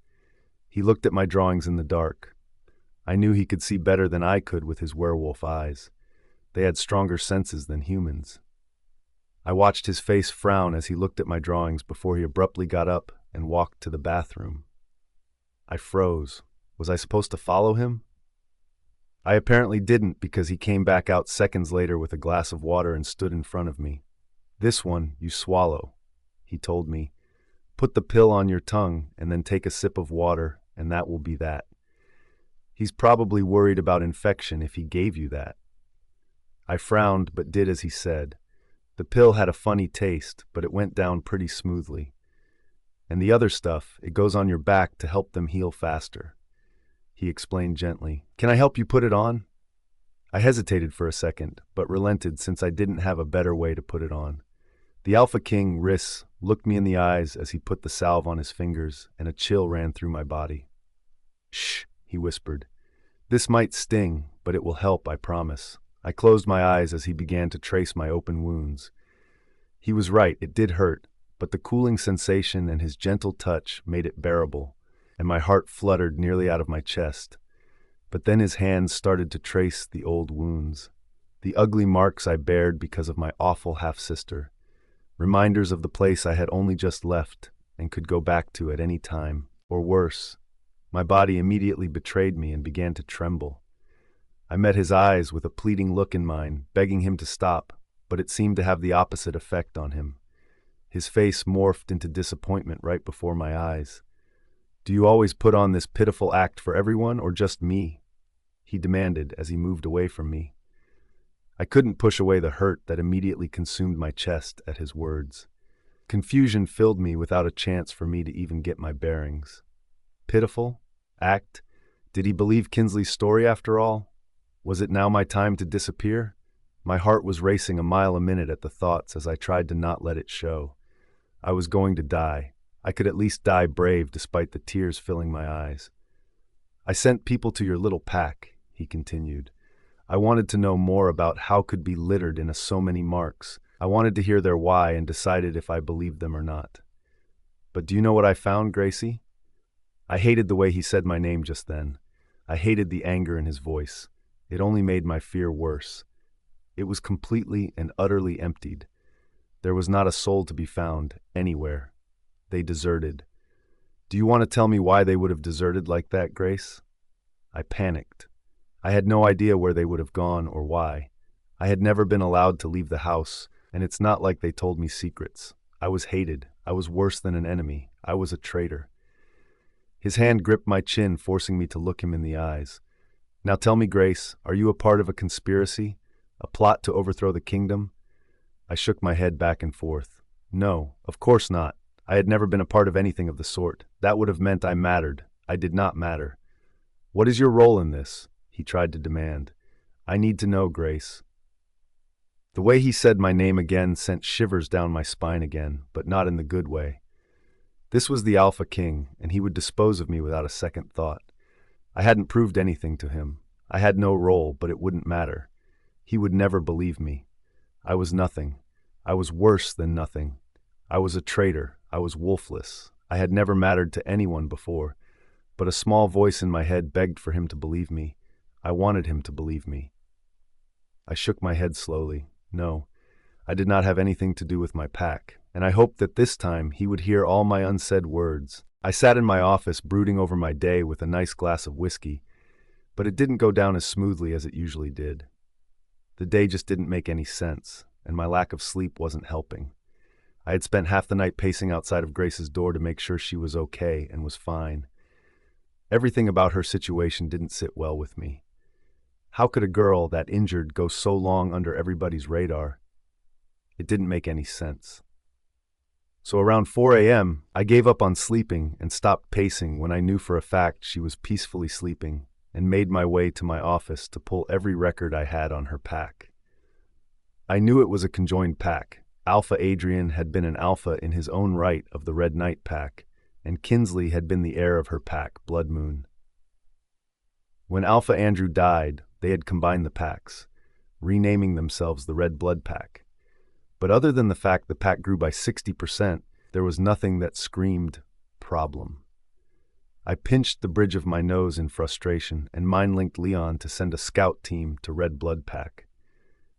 He looked at my drawings in the dark. I knew he could see better than I could with his werewolf eyes. They had stronger senses than humans. I watched his face frown as he looked at my drawings before he abruptly got up and walked to the bathroom. I froze. Was I supposed to follow him? I apparently didn't because he came back out seconds later with a glass of water and stood in front of me. "This one you swallow," he told me. "Put the pill on your tongue and then take a sip of water, and that will be that." He's probably worried about infection if he gave you that. I frowned but did as he said. The pill had a funny taste, but it went down pretty smoothly. "And the other stuff, it goes on your back to help them heal faster," he explained gently. "Can I help you put it on?" I hesitated for a second, but relented since I didn't have a better way to put it on. The Alpha King, Riss, looked me in the eyes as he put the salve on his fingers, and a chill ran through my body. "Shh," he whispered. "This might sting, but it will help, I promise." I closed my eyes as he began to trace my open wounds. He was right, it did hurt, but the cooling sensation and his gentle touch made it bearable, and my heart fluttered nearly out of my chest. But then his hands started to trace the old wounds, the ugly marks I bared because of my awful half-sister, reminders of the place I had only just left and could go back to at any time, or worse. My body immediately betrayed me and began to tremble. I met his eyes with a pleading look in mine, begging him to stop, but it seemed to have the opposite effect on him. His face morphed into disappointment right before my eyes. "Do you always put on this pitiful act for everyone, or just me?" he demanded as he moved away from me. I couldn't push away the hurt that immediately consumed my chest at his words. Confusion filled me without a chance for me to even get my bearings. Pitiful? Act? Did he believe Kinsley's story after all? Was it now my time to disappear? My heart was racing a mile a minute at the thoughts as I tried to not let it show. I was going to die. I could at least die brave despite the tears filling my eyes. "I sent people to your little pack," he continued. "I wanted to know more about how could be littered in so many marks. I wanted to hear their why and decided if I believed them or not. But do you know what I found, Gracie?" I hated the way he said my name just then. I hated the anger in his voice. It only made my fear worse. It was completely and utterly emptied. There was not a soul to be found anywhere. They deserted. "Do you want to tell me why they would have deserted like that, Grace?" I panicked. I had no idea where they would have gone or why. I had never been allowed to leave the house, and it's not like they told me secrets. I was hated. I was worse than an enemy. I was a traitor. His hand gripped my chin, forcing me to look him in the eyes. "Now tell me, Grace, are you a part of a conspiracy? A plot to overthrow the kingdom?" I shook my head back and forth. No, of course not. I had never been a part of anything of the sort. That would have meant I mattered. I did not matter. "What is your role in this?" he tried to demand. "I need to know, Grace." The way he said my name again sent shivers down my spine again, but not in the good way. This was the Alpha King, and he would dispose of me without a second thought. I hadn't proved anything to him. I had no role, but it wouldn't matter. He would never believe me. I was nothing. I was worse than nothing. I was a traitor. I was wolfless. I had never mattered to anyone before, but a small voice in my head begged for him to believe me. I wanted him to believe me. I shook my head slowly. No, I did not have anything to do with my pack, and I hoped that this time he would hear all my unsaid words. I sat in my office brooding over my day with a nice glass of whiskey, but it didn't go down as smoothly as it usually did. The day just didn't make any sense, and my lack of sleep wasn't helping. I had spent half the night pacing outside of Grace's door to make sure she was okay and was fine. Everything about her situation didn't sit well with me. How could a girl that injured go so long under everybody's radar? It didn't make any sense. So around 4 a.m., I gave up on sleeping and stopped pacing when I knew for a fact she was peacefully sleeping, and made my way to my office to pull every record I had on her pack. I knew it was a conjoined pack. Alpha Adrian had been an alpha in his own right of the Red Knight pack, and Kinsley had been the heir of her pack, Blood Moon. When Alpha Andrew died, they had combined the packs, renaming themselves the Red Blood Pack. But other than the fact the pack grew by 60%, there was nothing that screamed problem. I pinched the bridge of my nose in frustration and mind-linked Leon to send a scout team to Red Blood Pack.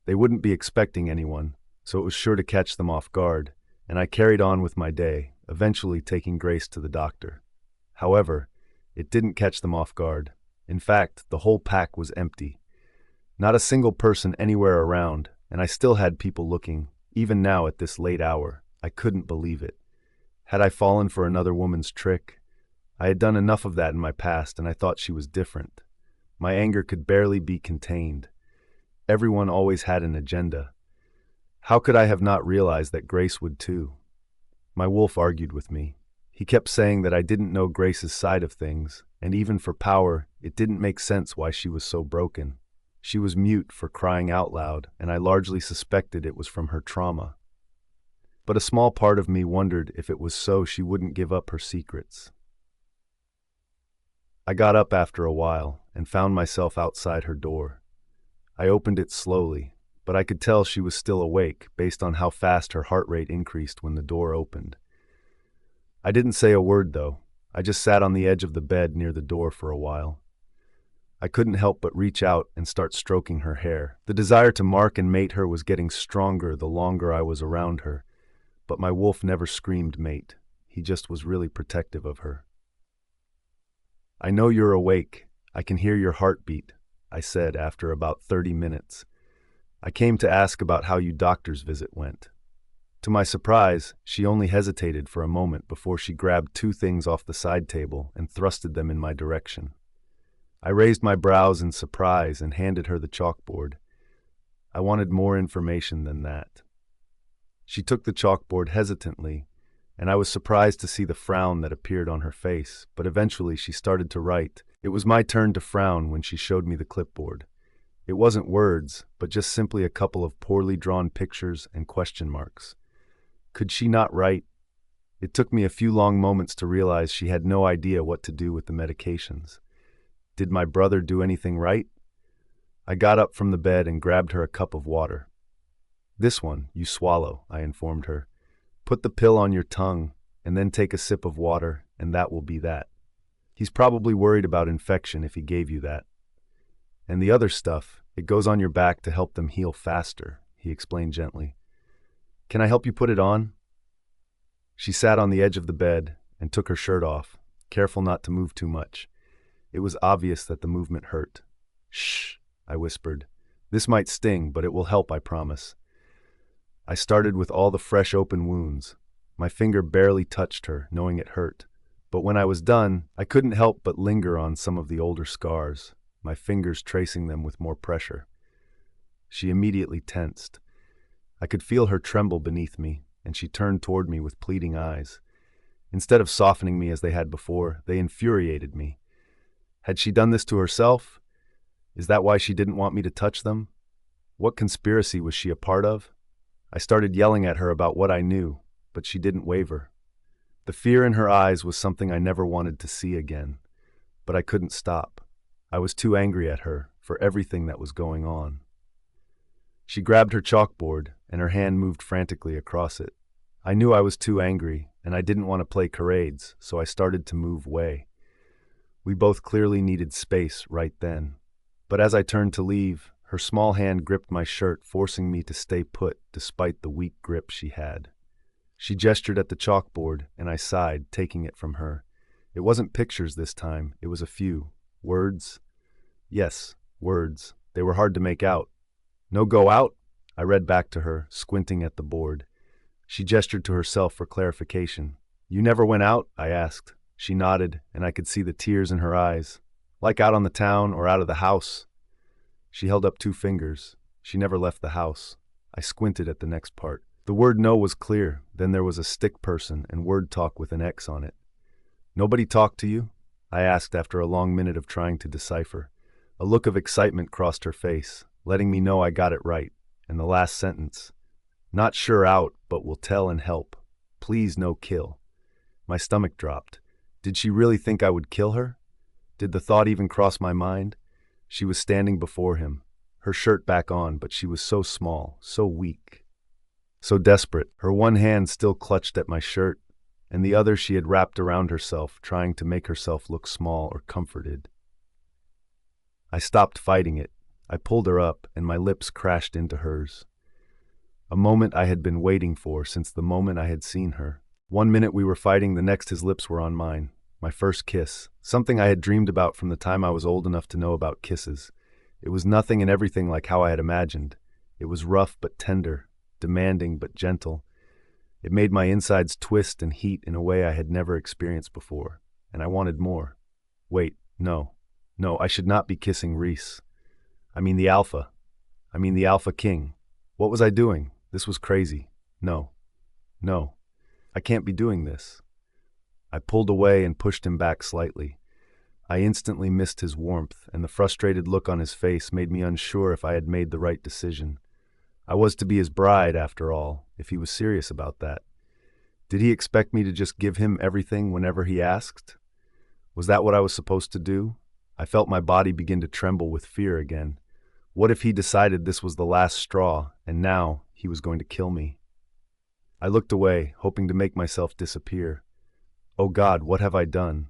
They wouldn't be expecting anyone, so it was sure to catch them off guard, and I carried on with my day, eventually taking Grace to the doctor. However, it didn't catch them off guard. In fact, the whole pack was empty. Not a single person anywhere around, and I still had people looking, even now at this late hour. I couldn't believe it. Had I fallen for another woman's trick? I had done enough of that in my past, and I thought she was different. My anger could barely be contained. Everyone always had an agenda. How could I have not realized that Grace would too? My wolf argued with me. He kept saying that I didn't know Grace's side of things, and even for power, it didn't make sense why she was so broken. She was mute for crying out loud, and I largely suspected it was from her trauma. But a small part of me wondered if it was so she wouldn't give up her secrets. I got up after a while and found myself outside her door. I opened it slowly, but I could tell she was still awake based on how fast her heart rate increased when the door opened. I didn't say a word, though. I just sat on the edge of the bed near the door for a while. I couldn't help but reach out and start stroking her hair. The desire to mark and mate her was getting stronger the longer I was around her, but my wolf never screamed mate. He just was really protective of her. "I know you're awake. I can hear your heartbeat," I said after about 30 minutes. "I came to ask about how your doctor's visit went." To my surprise, she only hesitated for a moment before she grabbed two things off the side table and thrusted them in my direction. I raised my brows in surprise and handed her the chalkboard. I wanted more information than that. She took the chalkboard hesitantly, and I was surprised to see the frown that appeared on her face, but eventually she started to write. It was my turn to frown when she showed me the clipboard. It wasn't words, but just simply a couple of poorly drawn pictures and question marks. Could she not write? It took me a few long moments to realize she had no idea what to do with the medications. Did my brother do anything right? I got up from the bed and grabbed her a cup of water. "This one, you swallow," I informed her. "Put the pill on your tongue, and then take a sip of water, and that will be that. He's probably worried about infection if he gave you that. And the other stuff, it goes on your back to help them heal faster," he explained gently. "Can I help you put it on?" She sat on the edge of the bed and took her shirt off, careful not to move too much. It was obvious that the movement hurt. "Shh," I whispered. "This might sting, but it will help, I promise." I started with all the fresh open wounds. My finger barely touched her, knowing it hurt. But when I was done, I couldn't help but linger on some of the older scars, my fingers tracing them with more pressure. She immediately tensed. I could feel her tremble beneath me, and she turned toward me with pleading eyes. Instead of softening me as they had before, they infuriated me. Had she done this to herself? Is that why she didn't want me to touch them? What conspiracy was she a part of? I started yelling at her about what I knew, but she didn't waver. The fear in her eyes was something I never wanted to see again, but I couldn't stop. I was too angry at her for everything that was going on. She grabbed her chalkboard, and her hand moved frantically across it. I knew I was too angry, and I didn't want to play charades, so I started to move away. We both clearly needed space right then. But as I turned to leave, her small hand gripped my shirt, forcing me to stay put despite the weak grip she had. She gestured at the chalkboard, and I sighed, taking it from her. It wasn't pictures this time, it was a few. Words? Yes, words. They were hard to make out. "No go out?" I read back to her, squinting at the board. She gestured to herself for clarification. "You never went out?" I asked. She nodded, and I could see the tears in her eyes. "Like out on the town or out of the house?" She held up two fingers. She never left the house. I squinted at the next part. The word no was clear, then there was a stick person and word talk with an X on it. "Nobody talked to you?" I asked after a long minute of trying to decipher. A look of excitement crossed her face, letting me know I got it right, and the last sentence. "Not sure out, but will tell and help. Please no kill." My stomach dropped. Did she really think I would kill her? Did the thought even cross my mind? She was standing before him, her shirt back on, but she was so small, so weak, so desperate. Her one hand still clutched at my shirt, and the other she had wrapped around herself, trying to make herself look small or comforted. I stopped fighting it. I pulled her up, and my lips crashed into hers. A moment I had been waiting for since the moment I had seen her. 1 minute we were fighting, the next his lips were on mine. My first kiss. Something I had dreamed about from the time I was old enough to know about kisses. It was nothing and everything like how I had imagined. It was rough but tender, demanding but gentle. It made my insides twist and heat in a way I had never experienced before, and I wanted more. Wait, no. No, I should not be kissing Reese. I mean the Alpha. I mean the Alpha King. What was I doing? This was crazy. No. No. I can't be doing this. I pulled away and pushed him back slightly. I instantly missed his warmth, and the frustrated look on his face made me unsure if I had made the right decision. I was to be his bride, after all, if he was serious about that. Did he expect me to just give him everything whenever he asked? Was that what I was supposed to do? I felt my body begin to tremble with fear again. What if he decided this was the last straw, and now he was going to kill me? I looked away, hoping to make myself disappear. Oh God, what have I done?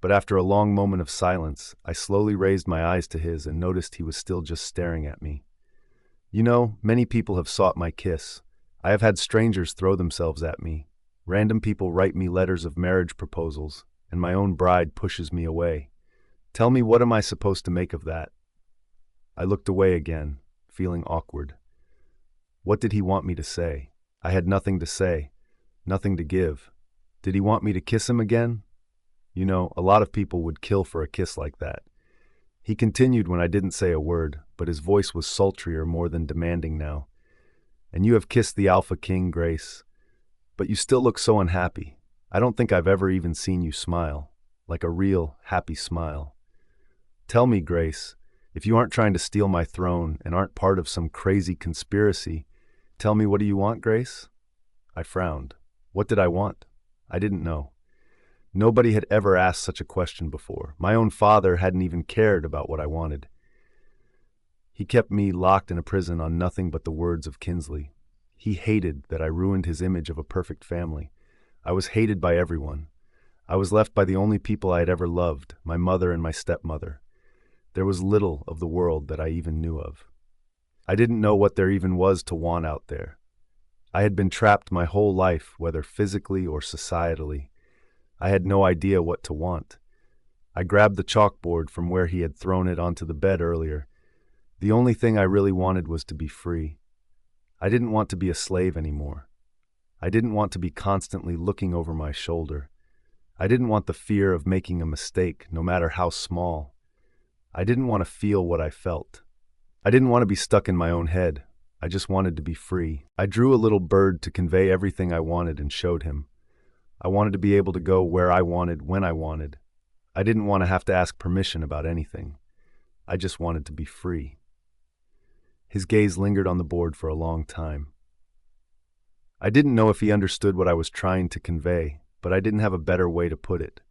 But after a long moment of silence, I slowly raised my eyes to his and noticed he was still just staring at me. You know, many people have sought my kiss. I have had strangers throw themselves at me. Random people write me letters of marriage proposals, and my own bride pushes me away. Tell me, what am I supposed to make of that? I looked away again, feeling awkward. What did he want me to say? I had nothing to say, nothing to give. Did he want me to kiss him again? You know, a lot of people would kill for a kiss like that. He continued when I didn't say a word, but his voice was sultrier, more than demanding now. And you have kissed the Alpha King, Grace. But you still look so unhappy. I don't think I've ever even seen you smile, like a real, happy smile. Tell me, Grace, if you aren't trying to steal my throne and aren't part of some crazy conspiracy, tell me, what do you want, Grace? I frowned. What did I want? I didn't know. Nobody had ever asked such a question before. My own father hadn't even cared about what I wanted. He kept me locked in a prison on nothing but the words of Kinsley. He hated that I ruined his image of a perfect family. I was hated by everyone. I was left by the only people I had ever loved, my mother and my stepmother. There was little of the world that I even knew of. I didn't know what there even was to want out there. I had been trapped my whole life, whether physically or societally. I had no idea what to want. I grabbed the chalkboard from where he had thrown it onto the bed earlier. The only thing I really wanted was to be free. I didn't want to be a slave anymore. I didn't want to be constantly looking over my shoulder. I didn't want the fear of making a mistake, no matter how small. I didn't want to feel what I felt. I didn't want to be stuck in my own head. I just wanted to be free. I drew a little bird to convey everything I wanted and showed him. I wanted to be able to go where I wanted, when I wanted. I didn't want to have to ask permission about anything. I just wanted to be free. His gaze lingered on the board for a long time. I didn't know if he understood what I was trying to convey, but I didn't have a better way to put it.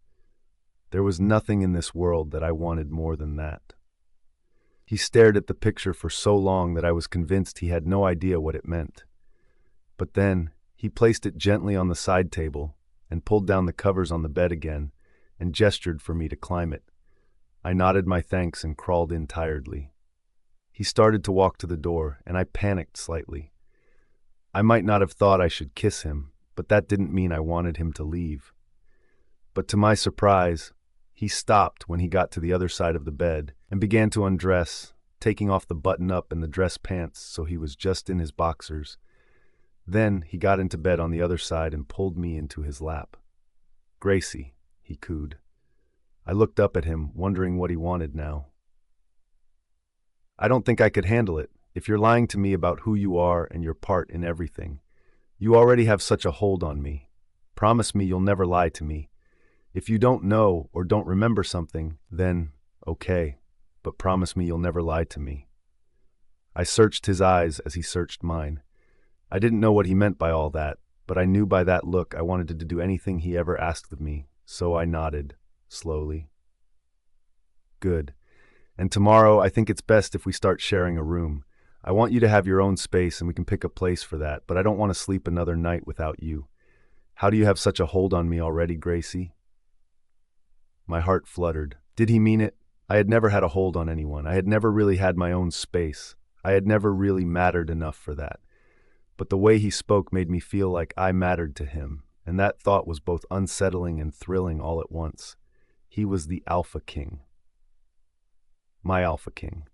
There was nothing in this world that I wanted more than that. He stared at the picture for so long that I was convinced he had no idea what it meant. But then, he placed it gently on the side table and pulled down the covers on the bed again and gestured for me to climb it. I nodded my thanks and crawled in tiredly. He started to walk to the door, and I panicked slightly. I might not have thought I should kiss him, but that didn't mean I wanted him to leave. But to my surprise, he stopped when he got to the other side of the bed and began to undress, taking off the button-up and the dress pants so he was just in his boxers. Then he got into bed on the other side and pulled me into his lap. "Gracie," he cooed. I looked up at him, wondering what he wanted now. "I don't think I could handle it. If you're lying to me about who you are and your part in everything, you already have such a hold on me. Promise me you'll never lie to me. If you don't know or don't remember something, then, okay, but promise me you'll never lie to me." I searched his eyes as he searched mine. I didn't know what he meant by all that, but I knew by that look I wanted to do anything he ever asked of me, so I nodded, slowly. "Good. And tomorrow I think it's best if we start sharing a room. I want you to have your own space and we can pick a place for that, but I don't want to sleep another night without you. How do you have such a hold on me already, Gracie?" My heart fluttered. Did he mean it? I had never had a hold on anyone. I had never really had my own space. I had never really mattered enough for that. But the way he spoke made me feel like I mattered to him, and that thought was both unsettling and thrilling all at once. He was the Alpha King. My Alpha King.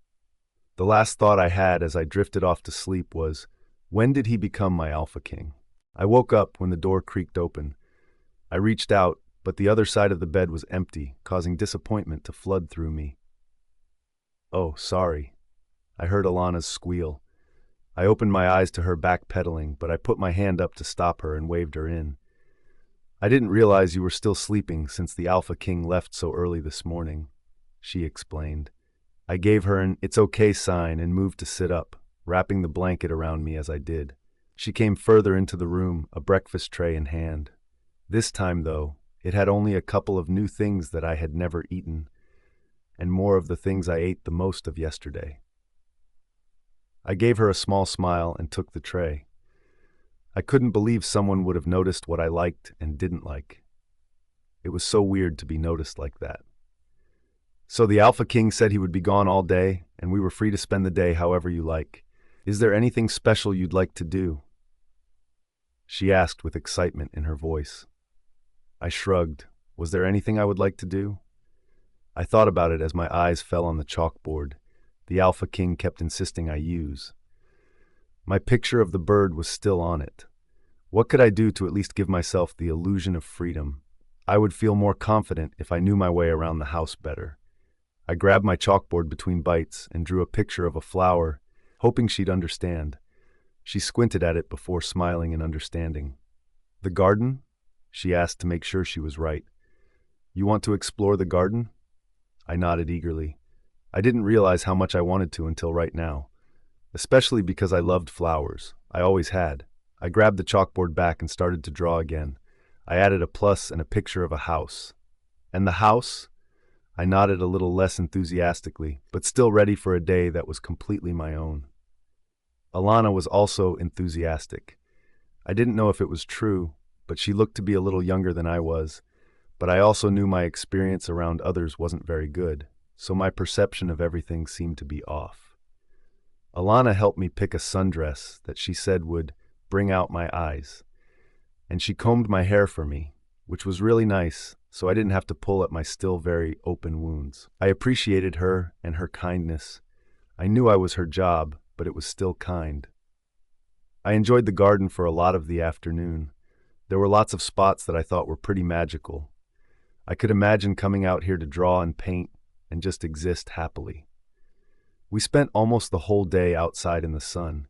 The last thought I had as I drifted off to sleep was, when did he become my Alpha King? I woke up when the door creaked open. I reached out, but the other side of the bed was empty, causing disappointment to flood through me. "Oh, sorry." I heard Alana's squeal. I opened my eyes to her backpedaling, but I put my hand up to stop her and waved her in. "I didn't realize you were still sleeping since the Alpha King left so early this morning," she explained. I gave her an "it's okay" sign and moved to sit up, wrapping the blanket around me as I did. She came further into the room, a breakfast tray in hand. This time, though, it had only a couple of new things that I had never eaten, and more of the things I ate the most of yesterday. I gave her a small smile and took the tray. I couldn't believe someone would have noticed what I liked and didn't like. It was so weird to be noticed like that. "So the Alpha King said he would be gone all day, and we were free to spend the day however you like. Is there anything special you'd like to do?" she asked with excitement in her voice. I shrugged. Was there anything I would like to do? I thought about it as my eyes fell on the chalkboard the Alpha King kept insisting I use. My picture of the bird was still on it. What could I do to at least give myself the illusion of freedom? I would feel more confident if I knew my way around the house better. I grabbed my chalkboard between bites and drew a picture of a flower, hoping she'd understand. She squinted at it before smiling in understanding. "The garden?" she asked to make sure she was right. "You want to explore the garden?" I nodded eagerly. I didn't realize how much I wanted to until right now, especially because I loved flowers. I always had. I grabbed the chalkboard back and started to draw again. I added a plus and a picture of a house. "And the house?" I nodded a little less enthusiastically, but still ready for a day that was completely my own. Alana was also enthusiastic. I didn't know if it was true, but she looked to be a little younger than I was, but I also knew my experience around others wasn't very good, so my perception of everything seemed to be off. Alana helped me pick a sundress that she said would bring out my eyes, and she combed my hair for me, which was really nice, so I didn't have to pull at my still very open wounds. I appreciated her and her kindness. I knew I was her job, but it was still kind. I enjoyed the garden for a lot of the afternoon. There were lots of spots that I thought were pretty magical. I could imagine coming out here to draw and paint and just exist happily. We spent almost the whole day outside in the sun.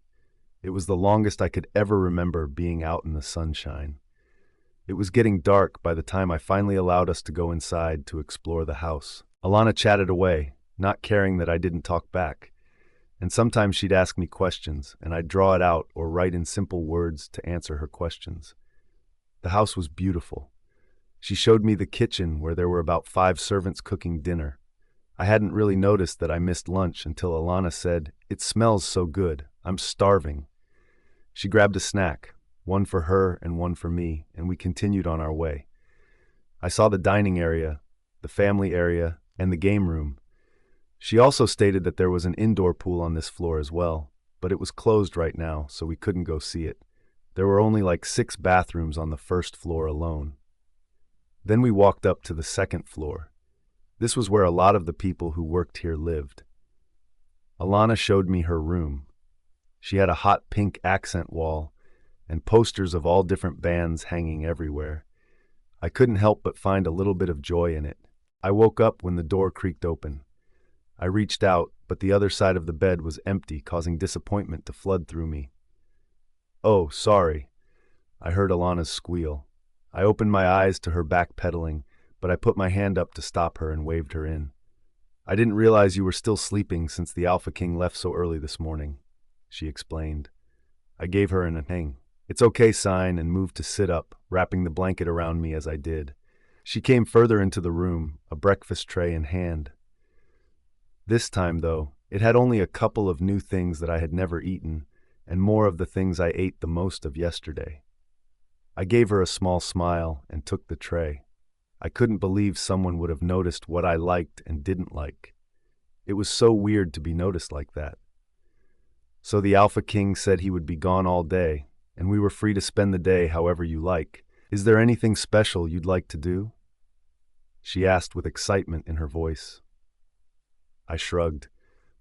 It was the longest I could ever remember being out in the sunshine. It was getting dark by the time I finally allowed us to go inside to explore the house. Alana chatted away, not caring that I didn't talk back. And sometimes she'd ask me questions, and I'd draw it out or write in simple words to answer her questions. The house was beautiful. She showed me the kitchen where there were about 5 servants cooking dinner. I hadn't really noticed that I missed lunch until Alana said, "It smells so good. I'm starving." She grabbed a snack, one for her and one for me, and we continued on our way. I saw the dining area, the family area, and the game room. She also stated that there was an indoor pool on this floor as well, but it was closed right now, so we couldn't go see it. There were only like 6 bathrooms on the first floor alone. Then we walked up to the second floor. This was where a lot of the people who worked here lived. Alana showed me her room. She had a hot pink accent wall and posters of all different bands hanging everywhere. I couldn't help but find a little bit of joy in it. I woke up when the door creaked open. I reached out, but the other side of the bed was empty, causing disappointment to flood through me. "Oh, sorry." I heard Alana's squeal. I opened my eyes to her backpedaling, but I put my hand up to stop her and waved her in. "I didn't realize you were still sleeping since the Alpha King left so early this morning," she explained. I gave her an "it's okay" sign and moved to sit up, wrapping the blanket around me as I did. She came further into the room, a breakfast tray in hand. This time, though, it had only a couple of new things that I had never eaten, and more of the things I ate the most of yesterday. I gave her a small smile and took the tray. I couldn't believe someone would have noticed what I liked and didn't like. It was so weird to be noticed like that. "So the Alpha King said he would be gone all day, and we were free to spend the day however you like. Is there anything special you'd like to do? She asked with excitement in her voice. I shrugged.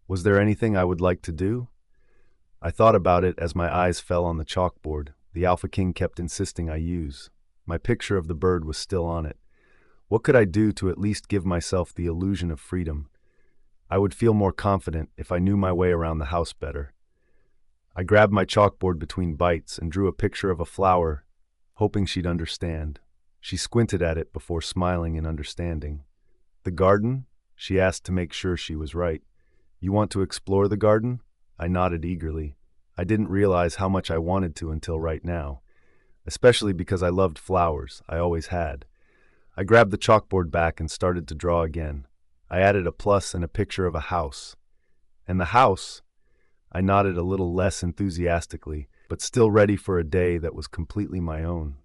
Was there anything I would like to do? I thought about it as my eyes fell on the chalkboard the Alpha King kept insisting I use. My picture of the bird was still on it. What could I do to at least give myself the illusion of freedom? I would feel more confident if I knew my way around the house better. I grabbed my chalkboard between bites and drew a picture of a flower, hoping she'd understand. She squinted at it before smiling in understanding. The garden? She asked to make sure she was right. You want to explore the garden? I nodded eagerly. I didn't realize how much I wanted to until right now, especially because I loved flowers. I always had. I grabbed the chalkboard back and started to draw again. I added a plus and a picture of a house. And the house? I nodded a little less enthusiastically, but still ready for a day that was completely my own.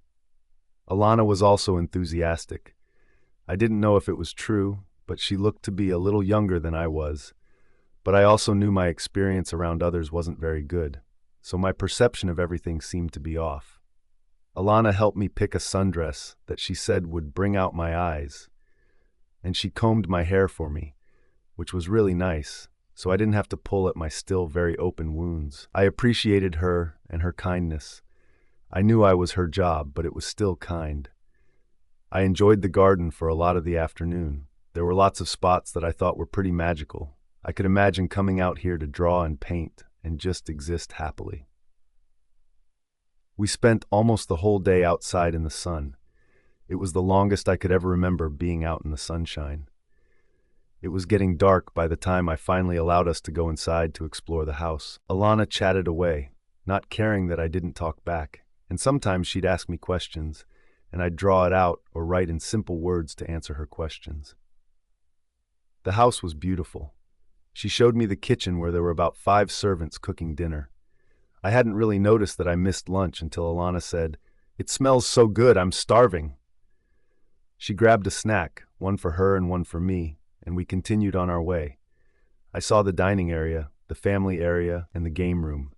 Alana was also enthusiastic. I didn't know if it was true, but she looked to be a little younger than I was. But I also knew my experience around others wasn't very good, so my perception of everything seemed to be off. Alana helped me pick a sundress that she said would bring out my eyes, and she combed my hair for me, which was really nice, so I didn't have to pull at my still very open wounds. I appreciated her and her kindness. I knew I was her job, but it was still kind. I enjoyed the garden for a lot of the afternoon. There were lots of spots that I thought were pretty magical. I could imagine coming out here to draw and paint and just exist happily. We spent almost the whole day outside in the sun. It was the longest I could ever remember being out in the sunshine. It was getting dark by the time I finally allowed us to go inside to explore the house. Alana chatted away, not caring that I didn't talk back, and sometimes she'd ask me questions, and I'd draw it out or write in simple words to answer her questions. The house was beautiful. She showed me the kitchen where there were about 5 servants cooking dinner. I hadn't really noticed that I missed lunch until Alana said, "It smells so good, I'm starving." She grabbed a snack, one for her and one for me, and we continued on our way. I saw the dining area, the family area, and the game room.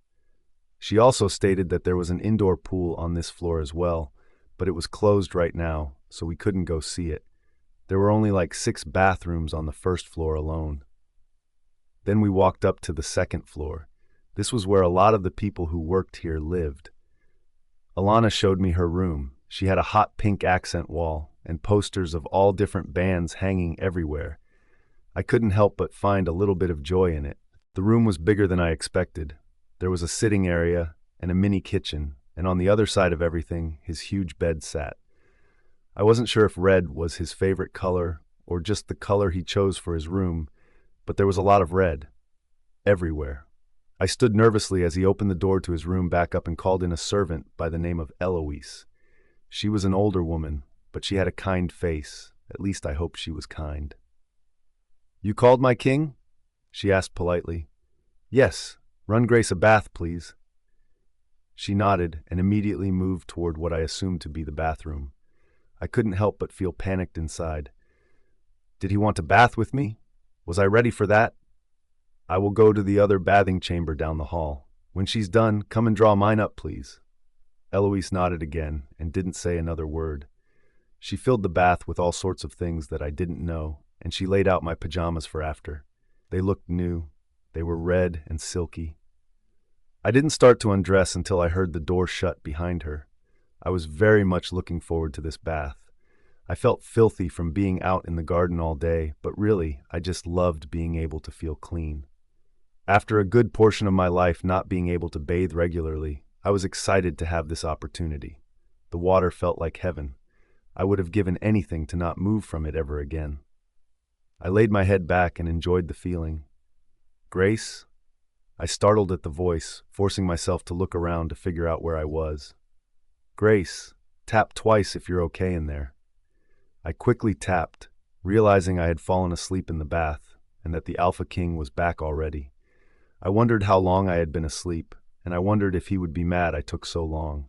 She also stated that there was an indoor pool on this floor as well, but it was closed right now, so we couldn't go see it. There were only like 6 bathrooms on the first floor alone. Then we walked up to the second floor. This was where a lot of the people who worked here lived. Alana showed me her room. She had a hot pink accent wall and posters of all different bands hanging everywhere. I couldn't help but find a little bit of joy in it. The room was bigger than I expected. There was a sitting area and a mini kitchen, and on the other side of everything, his huge bed sat. I wasn't sure if red was his favorite color or just the color he chose for his room, but there was a lot of red, everywhere. I stood nervously as he opened the door to his room back up and called in a servant by the name of Eloise. She was an older woman, but she had a kind face. At least I hoped she was kind. "You called, my king?" she asked politely. "Yes, run Grace a bath, please." She nodded and immediately moved toward what I assumed to be the bathroom. I couldn't help but feel panicked inside. Did he want to bath with me? Was I ready for that? "I will go to the other bathing chamber down the hall. When she's done, come and draw mine up, please." Eloise nodded again and didn't say another word. She filled the bath with all sorts of things that I didn't know, and she laid out my pajamas for after. They looked new. They were red and silky. I didn't start to undress until I heard the door shut behind her. I was very much looking forward to this bath. I felt filthy from being out in the garden all day, but really, I just loved being able to feel clean. After a good portion of my life not being able to bathe regularly, I was excited to have this opportunity. The water felt like heaven. I would have given anything to not move from it ever again. I laid my head back and enjoyed the feeling. "Grace?" I startled at the voice, forcing myself to look around to figure out where I was. "Grace, tap twice if you're okay in there." I quickly tapped, realizing I had fallen asleep in the bath and that the Alpha King was back already. I wondered how long I had been asleep, and I wondered if he would be mad I took so long.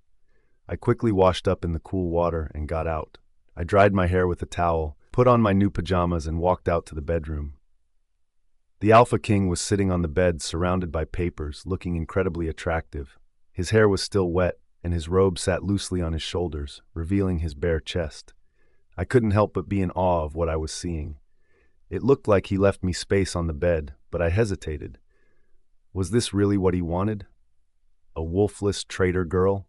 I quickly washed up in the cool water and got out. I dried my hair with a towel, put on my new pajamas, and walked out to the bedroom. The Alpha King was sitting on the bed surrounded by papers, looking incredibly attractive. His hair was still wet, and his robe sat loosely on his shoulders, revealing his bare chest. I couldn't help but be in awe of what I was seeing. It looked like he left me space on the bed, but I hesitated. Was this really what he wanted? A wolfless traitor girl?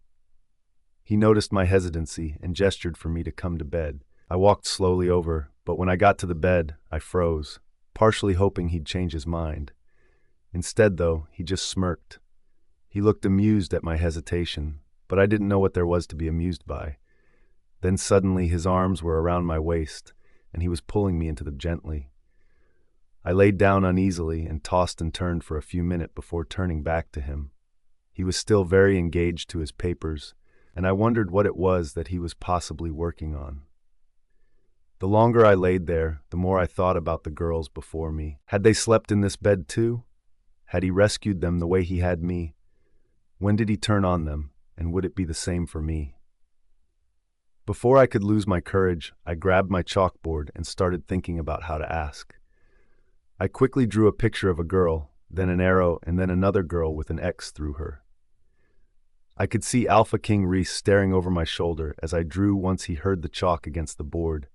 He noticed my hesitancy and gestured for me to come to bed. I walked slowly over, but when I got to the bed, I froze, partially hoping he'd change his mind. Instead, though, he just smirked. He looked amused at my hesitation, but I didn't know what there was to be amused by. Then suddenly his arms were around my waist, and he was pulling me into them gently. I laid down uneasily and tossed and turned for a few minutes before turning back to him. He was still very engaged to his papers, and I wondered what it was that he was possibly working on. The longer I laid there, the more I thought about the girls before me. Had they slept in this bed too? Had he rescued them the way he had me? When did he turn on them, and would it be the same for me? Before I could lose my courage, I grabbed my chalkboard and started thinking about how to ask. I quickly drew a picture of a girl, then an arrow, and then another girl with an X through her. I could see Alpha King Reese staring over my shoulder as I drew once he heard the chalk against the board,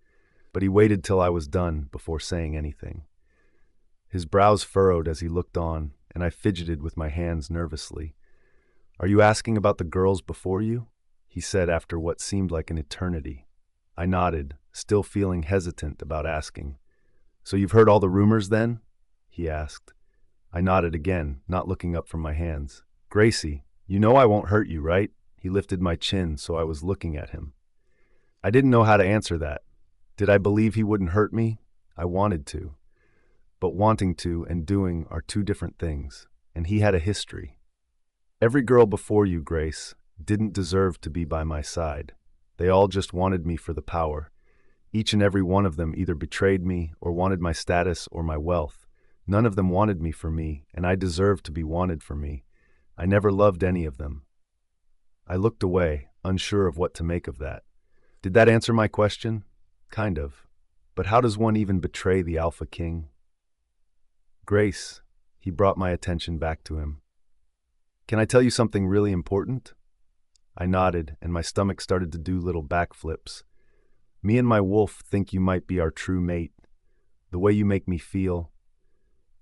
but he waited till I was done before saying anything. His brows furrowed as he looked on, and I fidgeted with my hands nervously. "Are you asking about the girls before you?" he said after what seemed like an eternity. I nodded, still feeling hesitant about asking. "So you've heard all the rumors then?" he asked. I nodded again, not looking up from my hands. "Gracie, you know I won't hurt you, right?" He lifted my chin so I was looking at him. I didn't know how to answer that. Did I believe he wouldn't hurt me? I wanted to. But wanting to and doing are two different things, and he had a history. "Every girl before you, Grace, didn't deserve to be by my side. They all just wanted me for the power. Each and every one of them either betrayed me or wanted my status or my wealth. None of them wanted me for me, and I deserved to be wanted for me. I never loved any of them." I looked away, unsure of what to make of that. Did that answer my question? Kind of. But how does one even betray the Alpha King? "Grace," he brought my attention back to him. "Can I tell you something really important?" I nodded, and my stomach started to do little backflips. "Me and my wolf think you might be our true mate. The way you make me feel,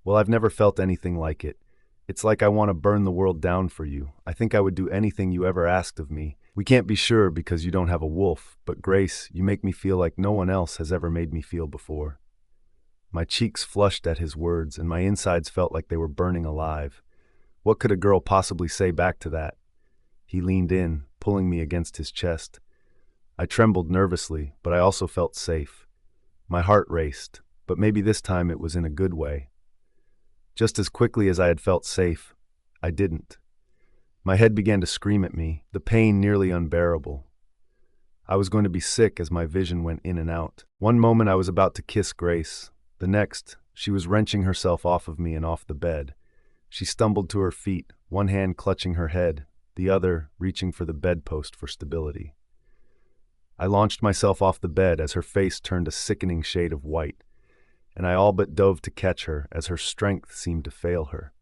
well, I've never felt anything like it. It's like I want to burn the world down for you. I think I would do anything you ever asked of me. We can't be sure because you don't have a wolf, but Grace, you make me feel like no one else has ever made me feel before." My cheeks flushed at his words, and my insides felt like they were burning alive. What could a girl possibly say back to that? He leaned in, pulling me against his chest. I trembled nervously, but I also felt safe. My heart raced, but maybe this time it was in a good way. Just as quickly as I had felt safe, I didn't. My head began to scream at me, the pain nearly unbearable. I was going to be sick as my vision went in and out. One moment I was about to kiss Grace. The next, she was wrenching herself off of me and off the bed. She stumbled to her feet, one hand clutching her head, the other reaching for the bedpost for stability. I launched myself off the bed as her face turned a sickening shade of white, and I all but dove to catch her as her strength seemed to fail her.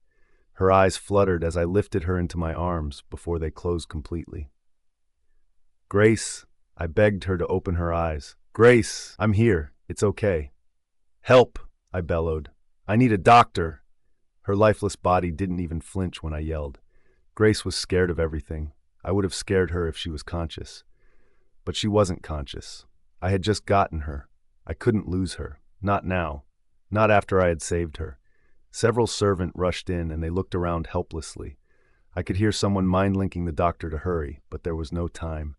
Her eyes fluttered as I lifted her into my arms before they closed completely. "Grace," I begged her to open her eyes. "Grace, I'm here. It's okay." "Help," I bellowed. "I need a doctor." Her lifeless body didn't even flinch when I yelled. Grace was scared of everything. I would have scared her if she was conscious. But she wasn't conscious. I had just gotten her. I couldn't lose her. Not now. Not after I had saved her. Several servants rushed in and they looked around helplessly. I could hear someone mind-linking the doctor to hurry, but there was no time.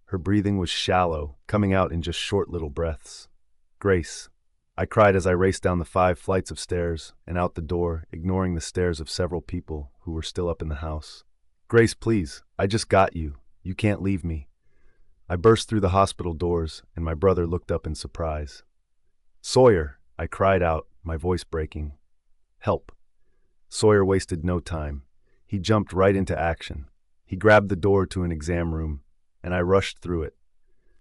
Her breathing was shallow, coming out in just short little breaths. "Grace," I cried as I raced down the 5 flights of stairs and out the door, ignoring the stares of several people who were still up in the house. "Grace, please, I just got you. You can't leave me." I burst through the hospital doors, and my brother looked up in surprise. "Sawyer," I cried out, my voice breaking. "Help." Sawyer wasted no time. He jumped right into action. He grabbed the door to an exam room, and I rushed through it.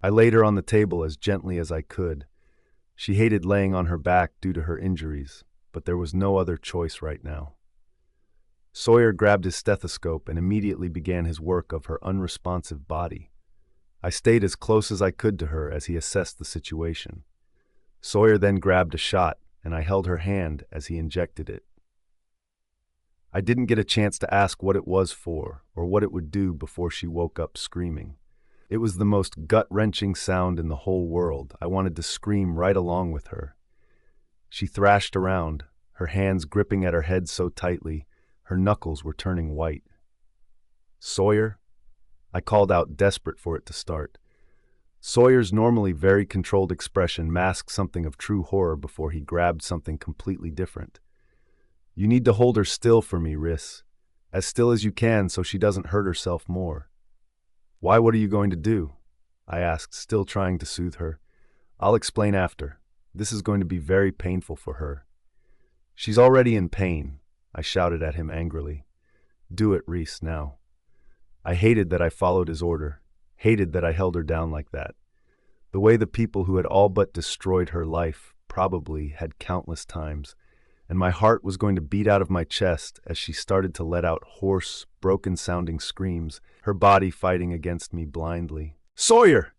I laid her on the table as gently as I could. She hated laying on her back due to her injuries, but there was no other choice right now. Sawyer grabbed his stethoscope and immediately began his work of her unresponsive body. I stayed as close as I could to her as he assessed the situation. Sawyer then grabbed a shot, and I held her hand as he injected it. I didn't get a chance to ask what it was for or what it would do before she woke up screaming. It was the most gut-wrenching sound in the whole world. I wanted to scream right along with her. She thrashed around, her hands gripping at her head so tightly, her knuckles were turning white. "Sawyer?" I called out, desperate for it to start. Sawyer's normally very controlled expression masked something of true horror before he grabbed something completely different. "You need to hold her still for me, Riss. As still as you can so she doesn't hurt herself more." "Why, what are you going to do?" I asked, still trying to soothe her. "I'll explain after. This is going to be very painful for her." "She's already in pain," I shouted at him angrily. "Do it, Reese, now." I hated that I followed his order, hated that I held her down like that. The way the people who had all but destroyed her life probably had countless times, and my heart was going to beat out of my chest as she started to let out hoarse, broken-sounding screams, her body fighting against me blindly. "Sawyer!"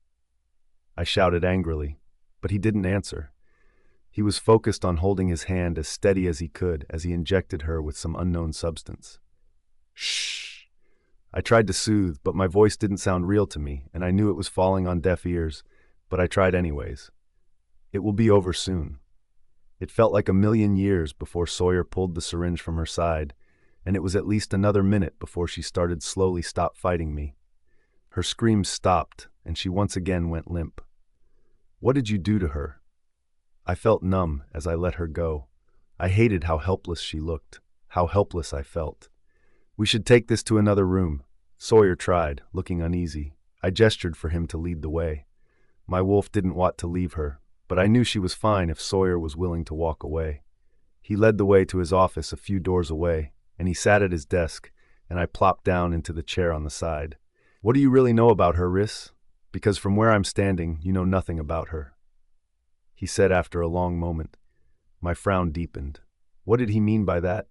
I shouted angrily, but he didn't answer. He was focused on holding his hand as steady as he could as he injected her with some unknown substance. "Shh!" I tried to soothe, but my voice didn't sound real to me, and I knew it was falling on deaf ears, but I tried anyways. "It will be over soon." It felt like a million years before Sawyer pulled the syringe from her side, and it was at least another minute before she started slowly stop fighting me. Her screams stopped, and she once again went limp. "What did you do to her?" I felt numb as I let her go. I hated how helpless she looked, how helpless I felt. "We should take this to another room," Sawyer tried, looking uneasy. I gestured for him to lead the way. My wolf didn't want to leave her, but I knew she was fine if Sawyer was willing to walk away. He led the way to his office a few doors away, and he sat at his desk, and I plopped down into the chair on the side. "What do you really know about her, Riss? Because from where I'm standing, you know nothing about her," he said after a long moment. My frown deepened. What did he mean by that?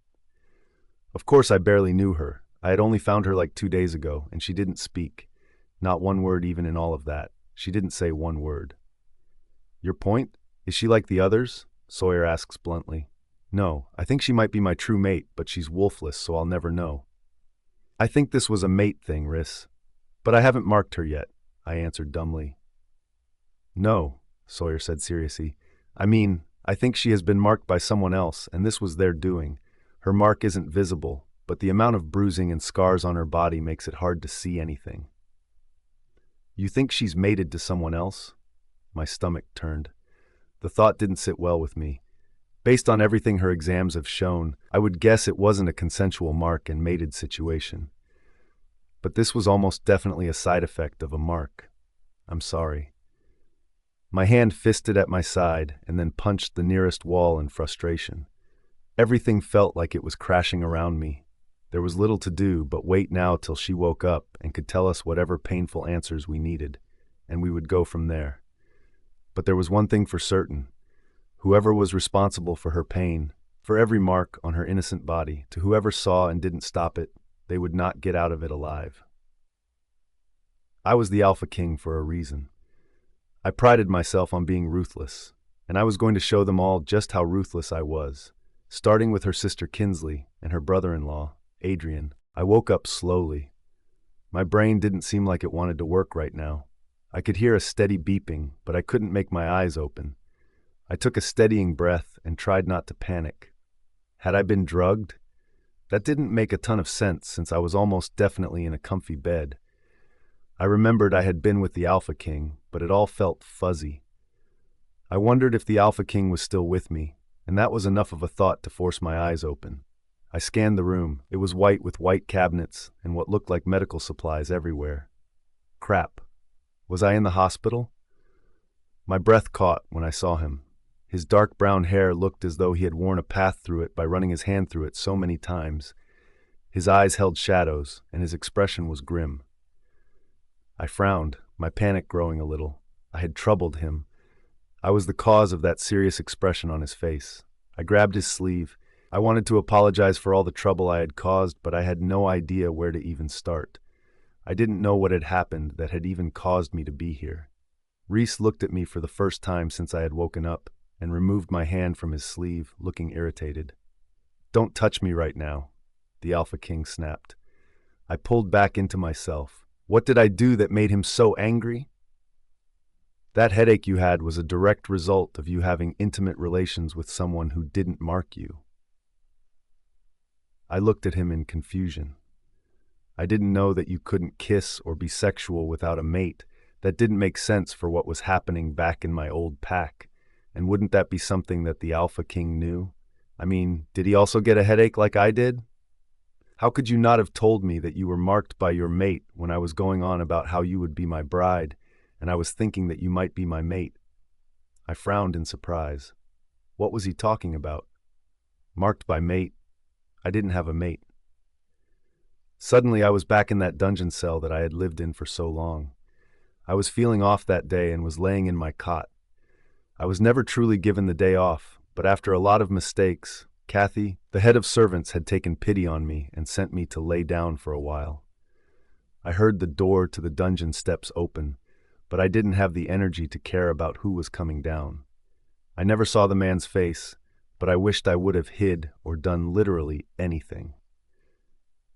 Of course I barely knew her. I had only found her like 2 days ago, and she didn't speak. Not one word even in all of that. She didn't say one word. "Your point? Is she like the others?" Sawyer asks bluntly. "No, I think she might be my true mate, but she's wolfless, so I'll never know." "I think this was a mate thing, Riss. But I haven't marked her yet," I answered dumbly. "No," Sawyer said seriously. I think she has been marked by someone else, and this was their doing. Her mark isn't visible, but the amount of bruising and scars on her body makes it hard to see anything." "You think she's mated to someone else?" My stomach turned. The thought didn't sit well with me. Based on everything her exams have shown, I would guess it wasn't a consensual mark and mated situation. But this was almost definitely a side effect of a mark. I'm sorry. My hand fisted at my side and then punched the nearest wall in frustration. Everything felt like it was crashing around me. There was little to do but wait now till she woke up and could tell us whatever painful answers we needed, and we would go from there. But there was one thing for certain. Whoever was responsible for her pain, for every mark on her innocent body, to whoever saw and didn't stop it, they would not get out of it alive. I was the Alpha King for a reason. I prided myself on being ruthless, and I was going to show them all just how ruthless I was. Starting with her sister Kinsley and her brother-in-law, Adrian. I woke up slowly. My brain didn't seem like it wanted to work right now. I could hear a steady beeping, but I couldn't make my eyes open. I took a steadying breath and tried not to panic. Had I been drugged? That didn't make a ton of sense since I was almost definitely in a comfy bed. I remembered I had been with the Alpha King, but it all felt fuzzy. I wondered if the Alpha King was still with me, and that was enough of a thought to force my eyes open. I scanned the room. It was white with white cabinets and what looked like medical supplies everywhere. Crap. Was I in the hospital? My breath caught when I saw him. His dark brown hair looked as though he had worn a path through it by running his hand through it so many times. His eyes held shadows, and his expression was grim. I frowned, my panic growing a little. I had troubled him. I was the cause of that serious expression on his face. I grabbed his sleeve. I wanted to apologize for all the trouble I had caused, but I had no idea where to even start. I didn't know what had happened that had even caused me to be here. Reese looked at me for the first time since I had woken up and removed my hand from his sleeve, looking irritated. "Don't touch me right now," the Alpha King snapped. I pulled back into myself. What did I do that made him so angry? "That headache you had was a direct result of you having intimate relations with someone who didn't mark you." I looked at him in confusion. "I didn't know that you couldn't kiss or be sexual without a mate. That didn't make sense for what was happening back in my old pack. And wouldn't that be something that the Alpha King knew? I mean, did he also get a headache like I did? How could you not have told me that you were marked by your mate when I was going on about how you would be my bride, and I was thinking that you might be my mate?" I frowned in surprise. What was he talking about? Marked by mate? I didn't have a mate. Suddenly I was back in that dungeon cell that I had lived in for so long. I was feeling off that day and was laying in my cot. I was never truly given the day off, but after a lot of mistakes, Kathy, the head of servants, had taken pity on me and sent me to lay down for a while. I heard the door to the dungeon steps open, but I didn't have the energy to care about who was coming down. I never saw the man's face, but I wished I would have hid or done literally anything.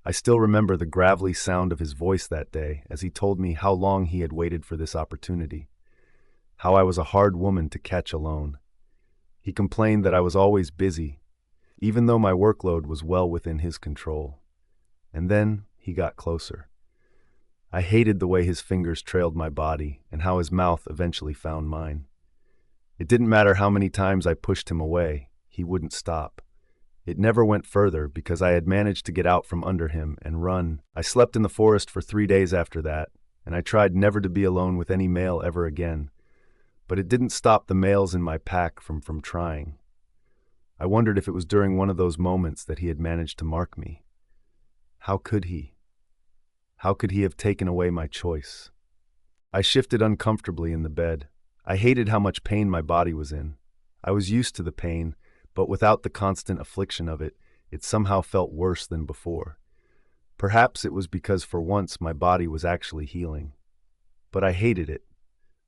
I still remember the gravelly sound of his voice that day as he told me how long he had waited for this opportunity, how I was a hard woman to catch alone. He complained that I was always busy, even though my workload was well within his control. And then he got closer. I hated the way his fingers trailed my body and how his mouth eventually found mine. It didn't matter how many times I pushed him away, he wouldn't stop. It never went further because I had managed to get out from under him and run. I slept in the forest for 3 days after that, and I tried never to be alone with any male ever again. But it didn't stop the males in my pack from trying. I wondered if it was during one of those moments that he had managed to mark me. How could he? How could he have taken away my choice? I shifted uncomfortably in the bed. I hated how much pain my body was in. I was used to the pain, but without the constant affliction of it, it somehow felt worse than before. Perhaps it was because for once my body was actually healing. But I hated it.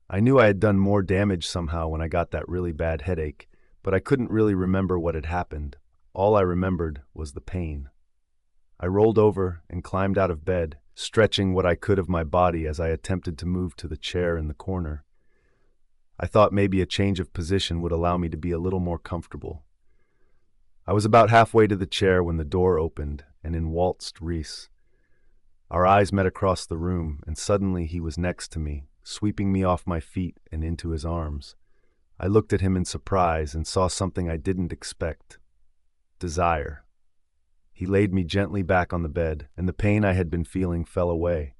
I knew I had done more damage somehow when I got that really bad headache, but I couldn't really remember what had happened. All I remembered was the pain. I rolled over and climbed out of bed, stretching what I could of my body as I attempted to move to the chair in the corner. I thought maybe a change of position would allow me to be a little more comfortable. I was about halfway to the chair when the door opened and in waltzed Reese. Our eyes met across the room, and suddenly he was next to me, sweeping me off my feet and into his arms. I looked at him in surprise and saw something I didn't expect. Desire. He laid me gently back on the bed, and the pain I had been feeling fell away.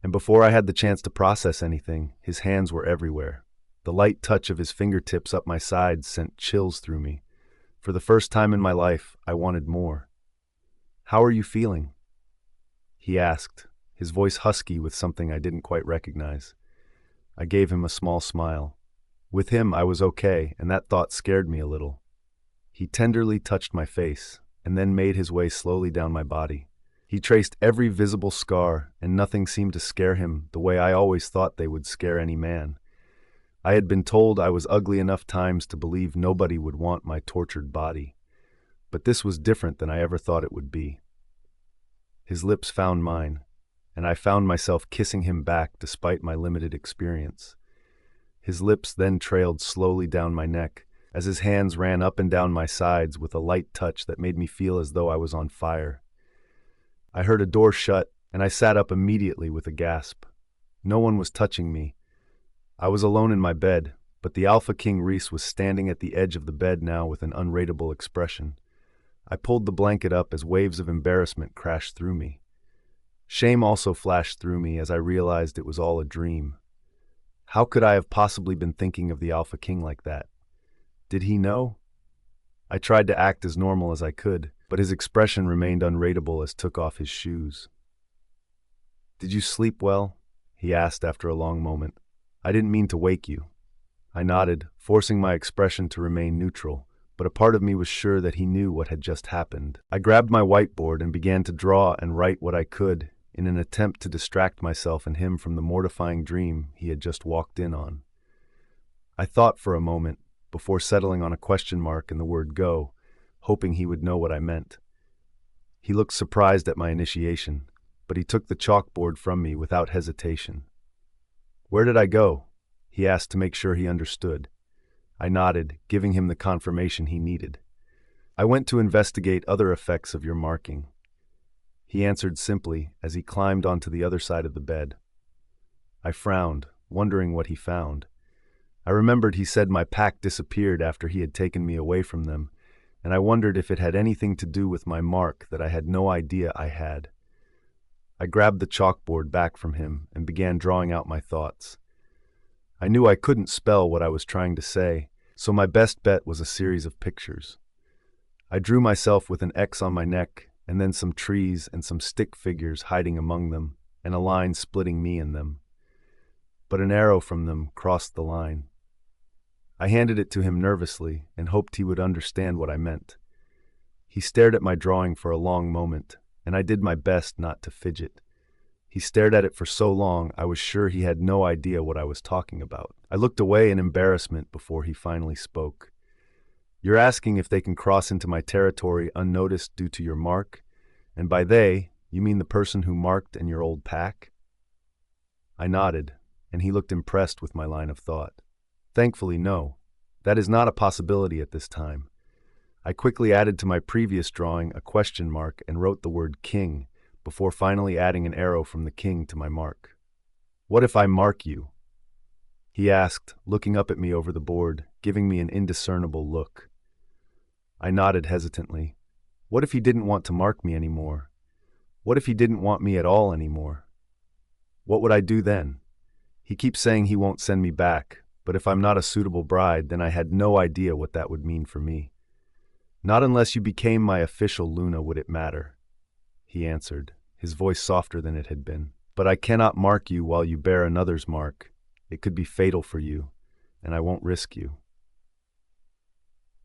And before I had the chance to process anything, his hands were everywhere. The light touch of his fingertips up my sides sent chills through me. For the first time in my life, I wanted more. "How are you feeling?" he asked, his voice husky with something I didn't quite recognize. I gave him a small smile. With him, I was okay, and that thought scared me a little. He tenderly touched my face, and then made his way slowly down my body. He traced every visible scar, and nothing seemed to scare him the way I always thought they would scare any man. I had been told I was ugly enough times to believe nobody would want my tortured body, but this was different than I ever thought it would be. His lips found mine, and I found myself kissing him back despite my limited experience. His lips then trailed slowly down my neck, as his hands ran up and down my sides with a light touch that made me feel as though I was on fire. I heard a door shut, and I sat up immediately with a gasp. No one was touching me. I was alone in my bed, but the Alpha King Reese was standing at the edge of the bed now with an unreadable expression. I pulled the blanket up as waves of embarrassment crashed through me. Shame also flashed through me as I realized it was all a dream. How could I have possibly been thinking of the Alpha King like that? Did he know? I tried to act as normal as I could, but his expression remained unreadable as took off his shoes. "Did you sleep well?" he asked after a long moment. "I didn't mean to wake you." I nodded, forcing my expression to remain neutral, but a part of me was sure that he knew what had just happened. I grabbed my whiteboard and began to draw and write what I could in an attempt to distract myself and him from the mortifying dream he had just walked in on. I thought for a moment before settling on a question mark and the word go, hoping he would know what I meant. He looked surprised at my initiation, but he took the chalkboard from me without hesitation. "Where did I go?" he asked to make sure he understood. I nodded, giving him the confirmation he needed. "I went to investigate other effects of your marking," he answered simply as he climbed onto the other side of the bed. I frowned, wondering what he found. I remembered he said my pack disappeared after he had taken me away from them, and I wondered if it had anything to do with my mark that I had no idea I had. I grabbed the chalkboard back from him and began drawing out my thoughts. I knew I couldn't spell what I was trying to say, so my best bet was a series of pictures. I drew myself with an X on my neck, and then some trees and some stick figures hiding among them, and a line splitting me in them. But an arrow from them crossed the line. I handed it to him nervously and hoped he would understand what I meant. He stared at my drawing for a long moment, and I did my best not to fidget. He stared at it for so long I was sure he had no idea what I was talking about. I looked away in embarrassment before he finally spoke. "You're asking if they can cross into my territory unnoticed due to your mark? And by they, you mean the person who marked and your old pack?" I nodded, and he looked impressed with my line of thought. "Thankfully, no. That is not a possibility at this time." I quickly added to my previous drawing a question mark and wrote the word king, before finally adding an arrow from the king to my mark. "What if I mark you?" he asked, looking up at me over the board, giving me an indiscernible look. I nodded hesitantly. What if he didn't want to mark me anymore? What if he didn't want me at all anymore? What would I do then? He keeps saying he won't send me back, but if I'm not a suitable bride, then I had no idea what that would mean for me. "Not unless you became my official Luna would it matter," he answered, his voice softer than it had been. "But I cannot mark you while you bear another's mark. It could be fatal for you, and I won't risk you."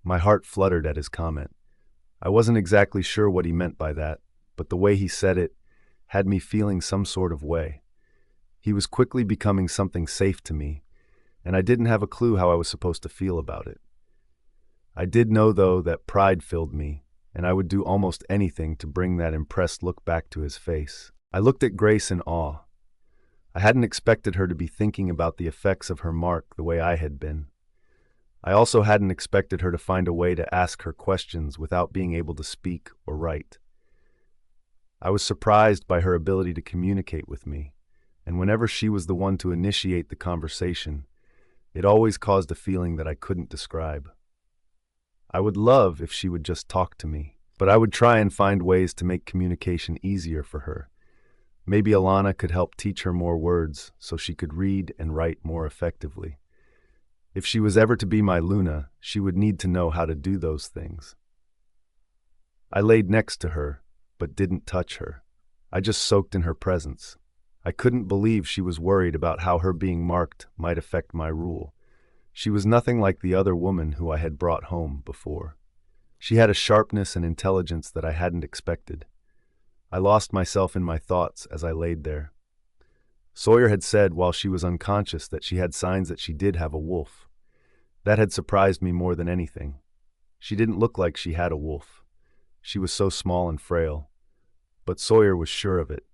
My heart fluttered at his comment. I wasn't exactly sure what he meant by that, but the way he said it had me feeling some sort of way. He was quickly becoming something safe to me, and I didn't have a clue how I was supposed to feel about it. I did know, though, that pride filled me, and I would do almost anything to bring that impressed look back to his face. I looked at Grace in awe. I hadn't expected her to be thinking about the effects of her mark the way I had been. I also hadn't expected her to find a way to ask her questions without being able to speak or write. I was surprised by her ability to communicate with me, and whenever she was the one to initiate the conversation, it always caused a feeling that I couldn't describe. I would love if she would just talk to me, but I would try and find ways to make communication easier for her. Maybe Alana could help teach her more words so she could read and write more effectively. If she was ever to be my Luna, she would need to know how to do those things. I laid next to her, but didn't touch her. I just soaked in her presence. I couldn't believe she was worried about how her being marked might affect my rule. She was nothing like the other woman who I had brought home before. She had a sharpness and intelligence that I hadn't expected. I lost myself in my thoughts as I laid there. Sawyer had said while she was unconscious that she had signs that she did have a wolf. That had surprised me more than anything. She didn't look like she had a wolf. She was so small and frail. But Sawyer was sure of it.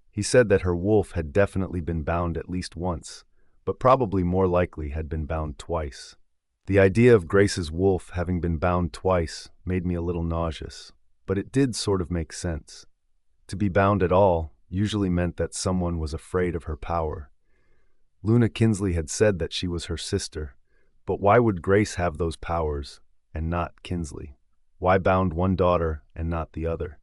He said that her wolf had definitely been bound at least once, but probably more likely had been bound twice. The idea of Grace's wolf having been bound twice made me a little nauseous, but it did sort of make sense. To be bound at all usually meant that someone was afraid of her power. Luna Kinsley had said that she was her sister, but why would Grace have those powers and not Kinsley? Why bound one daughter and not the other?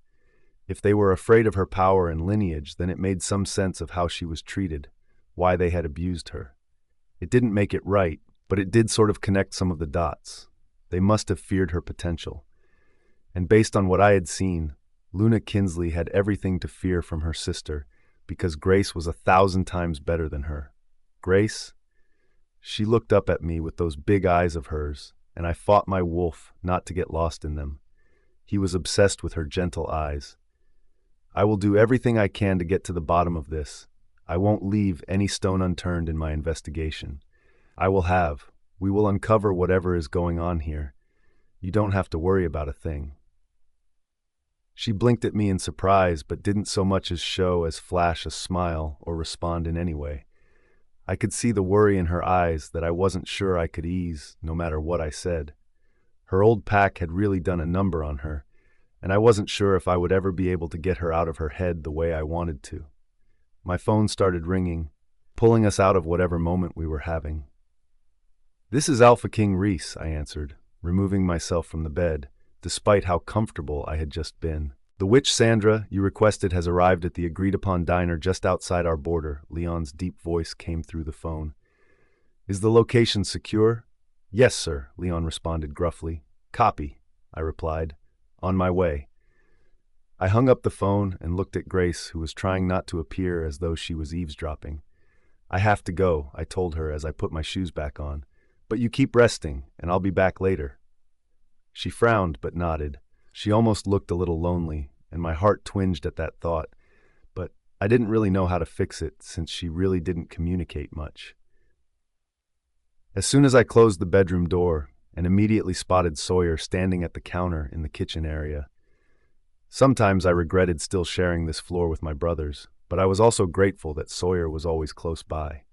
If they were afraid of her power and lineage, then it made some sense of how she was treated, why they had abused her. It didn't make it right, but it did sort of connect some of the dots. They must have feared her potential. And based on what I had seen, Luna Kinsley had everything to fear from her sister because Grace was 1,000 times better than her. Grace? She looked up at me with those big eyes of hers, and I fought my wolf not to get lost in them. He was obsessed with her gentle eyes. I will do everything I can to get to the bottom of this. I won't leave any stone unturned in my investigation. We will uncover whatever is going on here. You don't have to worry about a thing. She blinked at me in surprise, but didn't so much as flash a smile or respond in any way. I could see the worry in her eyes that I wasn't sure I could ease, no matter what I said. Her old pack had really done a number on her, and I wasn't sure if I would ever be able to get her out of her head the way I wanted to. My phone started ringing, pulling us out of whatever moment we were having. "This is Alpha King Reese," I answered, removing myself from the bed, despite how comfortable I had just been. "The witch Sandra you requested has arrived at the agreed-upon diner just outside our border," Leon's deep voice came through the phone. "Is the location secure?" "Yes, sir," Leon responded gruffly. "Copy," I replied. "On my way." I hung up the phone and looked at Grace, who was trying not to appear as though she was eavesdropping. "I have to go," I told her as I put my shoes back on. "But you keep resting, and I'll be back later." She frowned but nodded. She almost looked a little lonely, and my heart twinged at that thought, but I didn't really know how to fix it since she really didn't communicate much. As soon as I closed the bedroom door and immediately spotted Sawyer standing at the counter in the kitchen area. Sometimes I regretted still sharing this floor with my brothers, but I was also grateful that Sawyer was always close by.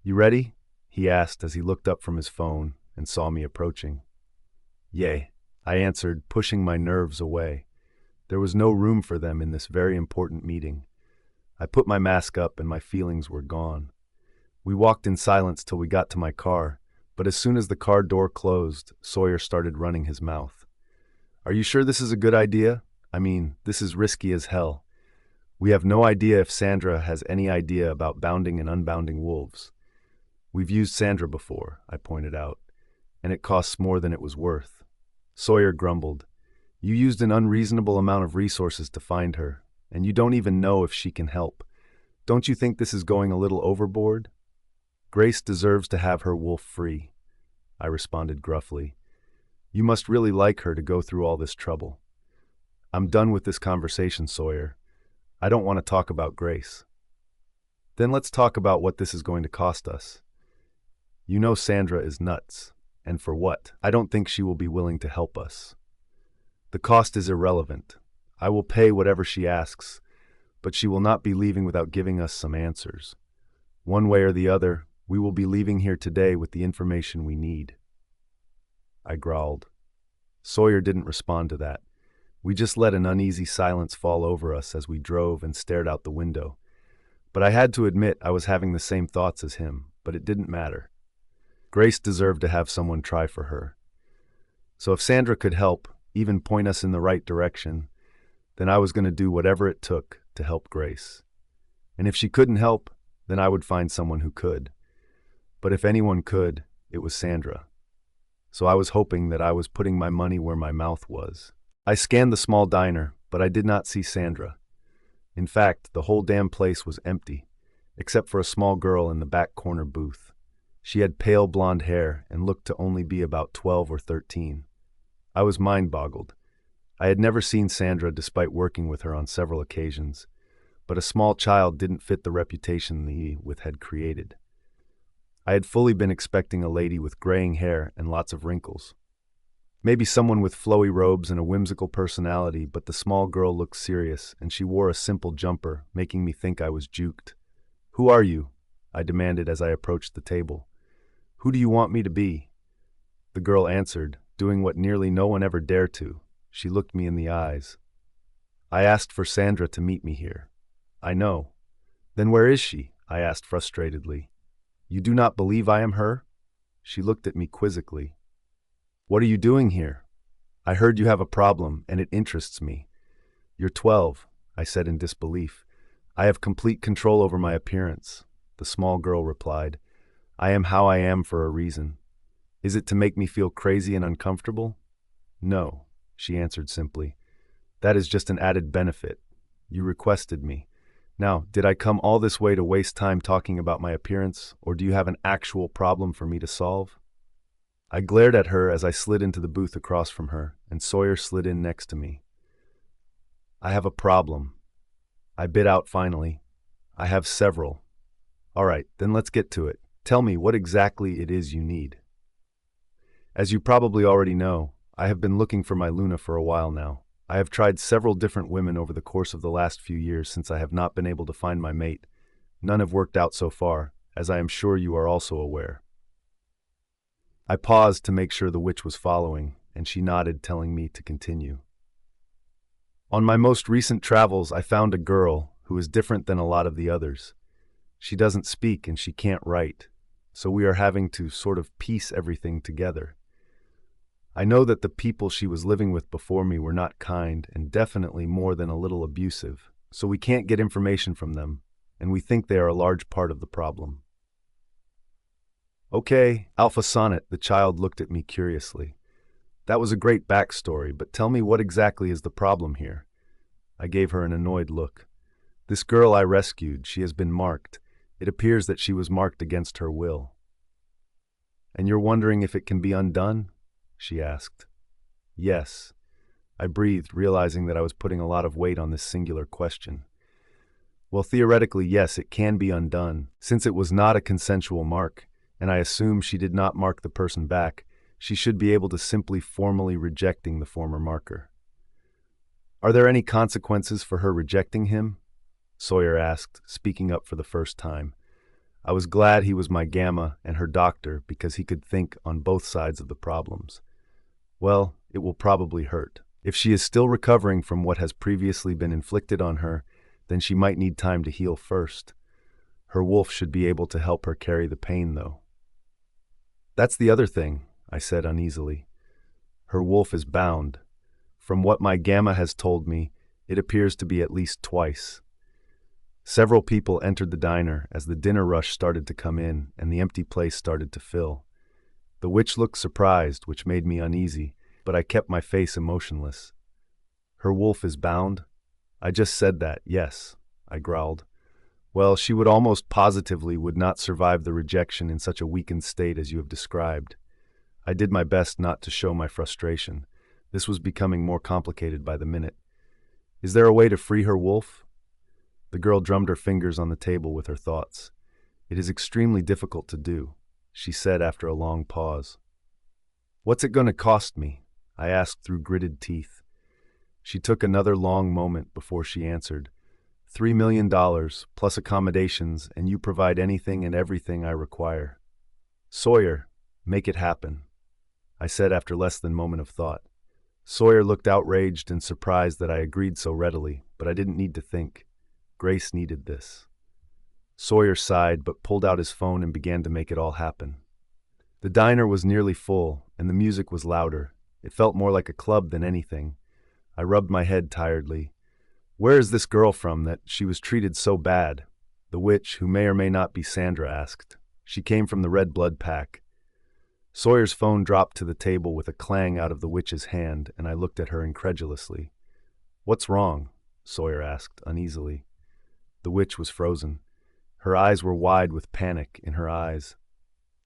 "You ready?" he asked as he looked up from his phone and saw me approaching. "Yay," I answered, pushing my nerves away. There was no room for them in this very important meeting. I put my mask up and my feelings were gone. We walked in silence till we got to my car, but as soon as the car door closed, Sawyer started running his mouth. "Are you sure this is a good idea? I mean, this is risky as hell. We have no idea if Sandra has any idea about bounding and unbounding wolves. We've used Sandra before," I pointed out, "and it costs more than it was worth." Sawyer grumbled. "You used an unreasonable amount of resources to find her, and you don't even know if she can help. Don't you think this is going a little overboard?" "Grace deserves to have her wolf free," I responded gruffly. "You must really like her to go through all this trouble." "I'm done with this conversation, Sawyer. I don't want to talk about Grace." "Then let's talk about what this is going to cost us. You know Sandra is nuts, and for what? I don't think she will be willing to help us." "The cost is irrelevant. I will pay whatever she asks, but she will not be leaving without giving us some answers. One way or the other, we will be leaving here today with the information we need." I growled. Sawyer didn't respond to that. We just let an uneasy silence fall over us as we drove and stared out the window. But I had to admit I was having the same thoughts as him, but it didn't matter. Grace deserved to have someone try for her. So if Sandra could help, even point us in the right direction, then I was going to do whatever it took to help Grace. And if she couldn't help, then I would find someone who could. But if anyone could, it was Sandra. So I was hoping that I was putting my money where my mouth was. I scanned the small diner, but I did not see Sandra. In fact, the whole damn place was empty, except for a small girl in the back corner booth. She had pale blonde hair and looked to only be about 12 or 13. I was mind-boggled. I had never seen Sandra despite working with her on several occasions, but a small child didn't fit the reputation the With had created. I had fully been expecting a lady with graying hair and lots of wrinkles. Maybe someone with flowy robes and a whimsical personality, but the small girl looked serious, and she wore a simple jumper, making me think I was juked. "Who are you?" I demanded as I approached the table. "Who do you want me to be?" The girl answered, doing what nearly no one ever dared to. She looked me in the eyes. "I asked for Sandra to meet me here." "I know." "Then where is she?" I asked frustratedly. "You do not believe I am her?" She looked at me quizzically. "What are you doing here?" "I heard you have a problem, and it interests me." "You're 12, I said in disbelief. "I have complete control over my appearance," the small girl replied. "I am how I am for a reason. Is it to make me feel crazy and uncomfortable?" "No," she answered simply. "That is just an added benefit. You requested me. Now, did I come all this way to waste time talking about my appearance, or do you have an actual problem for me to solve?" I glared at her as I slid into the booth across from her, and Sawyer slid in next to me. I have a problem. I bit out finally. I have several. All right, then let's get to it. Tell me what exactly it is you need. As you probably already know, I have been looking for my Luna for a while now. I have tried several different women over the course of the last few years since I have not been able to find my mate. None have worked out so far, as I am sure you are also aware. I paused to make sure the witch was following, and she nodded, telling me to continue. On my most recent travels, I found a girl who is different than a lot of the others. She doesn't speak and she can't write, so we are having to sort of piece everything together. I know that the people she was living with before me were not kind and definitely more than a little abusive, so we can't get information from them, and we think they are a large part of the problem. Okay, Alpha Sonnet, the child looked at me curiously. That was a great backstory, but tell me what exactly is the problem here? I gave her an annoyed look. This girl I rescued, she has been marked. It appears that she was marked against her will. And you're wondering if it can be undone? She asked. Yes. I breathed, realizing that I was putting a lot of weight on this singular question. Well, theoretically, yes, it can be undone. Since it was not a consensual mark, and I assume she did not mark the person back, she should be able to simply formally rejecting the former marker. Are there any consequences for her rejecting him? Sawyer asked, speaking up for the first time. I was glad he was my gamma and her doctor because he could think on both sides of the problems. Well, it will probably hurt. If she is still recovering from what has previously been inflicted on her, then she might need time to heal first. Her wolf should be able to help her carry the pain, though. That's the other thing, I said uneasily. Her wolf is bound. From what my gamma has told me, it appears to be at least twice. Several people entered the diner as the dinner rush started to come in and the empty place started to fill. The witch looked surprised, which made me uneasy, but I kept my face emotionless. Her wolf is bound? I just said that, yes, I growled. Well, she would almost positively would not survive the rejection in such a weakened state as you have described. I did my best not to show my frustration. This was becoming more complicated by the minute. Is there a way to free her wolf? The girl drummed her fingers on the table with her thoughts. It is extremely difficult to do, she said after a long pause. What's it going to cost me? I asked through gritted teeth. She took another long moment before she answered. $3 million, plus accommodations, and you provide anything and everything I require. Sawyer, make it happen, I said after less than a moment of thought. Sawyer looked outraged and surprised that I agreed so readily, but I didn't need to think. Grace needed this. Sawyer sighed but pulled out his phone and began to make it all happen. The diner was nearly full, and the music was louder. It felt more like a club than anything. I rubbed my head tiredly. Where is this girl from that she was treated so bad? The witch, who may or may not be Sandra, asked. She came from the Red Blood Pack. Sawyer's phone dropped to the table with a clang out of the witch's hand, and I looked at her incredulously. What's wrong? Sawyer asked uneasily. The witch was frozen. Her eyes were wide with panic in her eyes.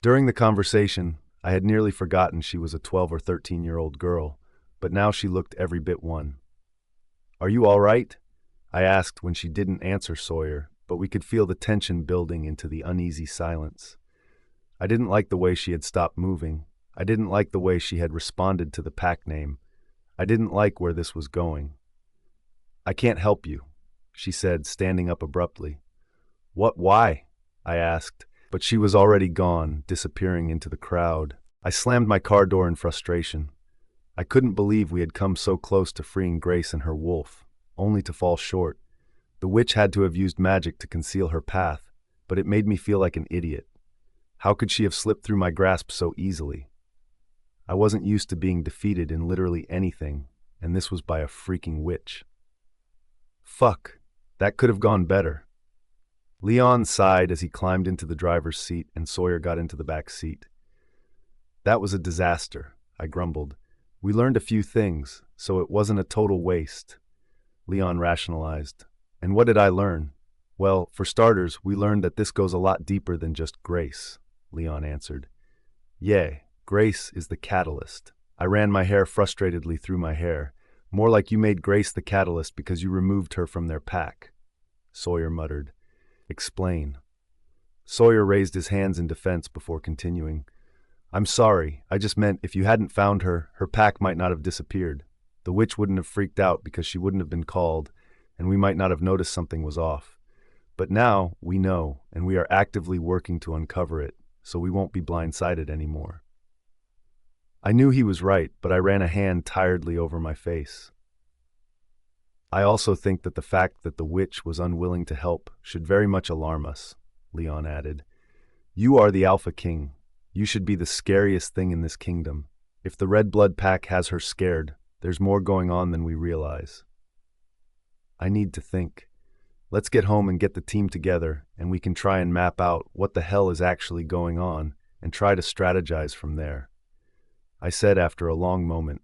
During the conversation, I had nearly forgotten she was a 12 or 13-year-old girl, but now she looked every bit one. Are you all right? I asked when she didn't answer Sawyer, but we could feel the tension building into the uneasy silence. I didn't like the way she had stopped moving. I didn't like the way she had responded to the pack name. I didn't like where this was going. I can't help you, she said, standing up abruptly. Why? I asked, but she was already gone, disappearing into the crowd. I slammed my car door in frustration. I couldn't believe we had come so close to freeing Grace and her wolf, only to fall short. The witch had to have used magic to conceal her path, but it made me feel like an idiot. How could she have slipped through my grasp so easily? I wasn't used to being defeated in literally anything, and this was by a freaking witch. Fuck, that could have gone better. Leon sighed as he climbed into the driver's seat and Sawyer got into the back seat. That was a disaster, I grumbled. We learned a few things, so it wasn't a total waste, Leon rationalized. And what did I learn? Well, for starters, we learned that this goes a lot deeper than just Grace, Leon answered. Yeah, Grace is the catalyst. I ran my hair frustratedly through my hair. More like you made Grace the catalyst because you removed her from their pack. Sawyer muttered. Explain. Sawyer raised his hands in defense before continuing. I'm sorry, I just meant if you hadn't found her, her pack might not have disappeared. The witch wouldn't have freaked out because she wouldn't have been called, and we might not have noticed something was off. But now we know, and we are actively working to uncover it, so we won't be blindsided anymore. I knew he was right, but I ran a hand tiredly over my face. I also think that the fact that the witch was unwilling to help should very much alarm us, Leon added. You are the Alpha King. You should be the scariest thing in this kingdom. If the Red Blood Pack has her scared, there's more going on than we realize. I need to think. Let's get home and get the team together, and we can try and map out what the hell is actually going on and try to strategize from there. I said after a long moment.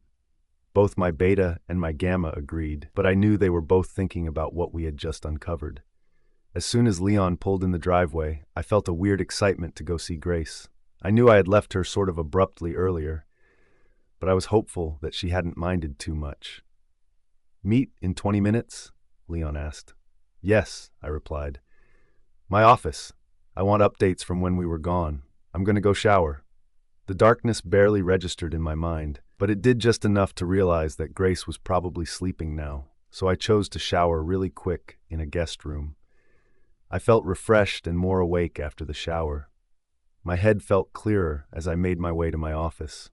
Both my beta and my gamma agreed, but I knew they were both thinking about what we had just uncovered. As soon as Leon pulled in the driveway, I felt a weird excitement to go see Grace. I knew I had left her sort of abruptly earlier, but I was hopeful that she hadn't minded too much. Meet in 20 minutes? Leon asked. Yes, I replied. My office. I want updates from when we were gone. I'm going to go shower. The darkness barely registered in my mind, but it did just enough to realize that Grace was probably sleeping now, so I chose to shower really quick in a guest room. I felt refreshed and more awake after the shower. My head felt clearer as I made my way to my office.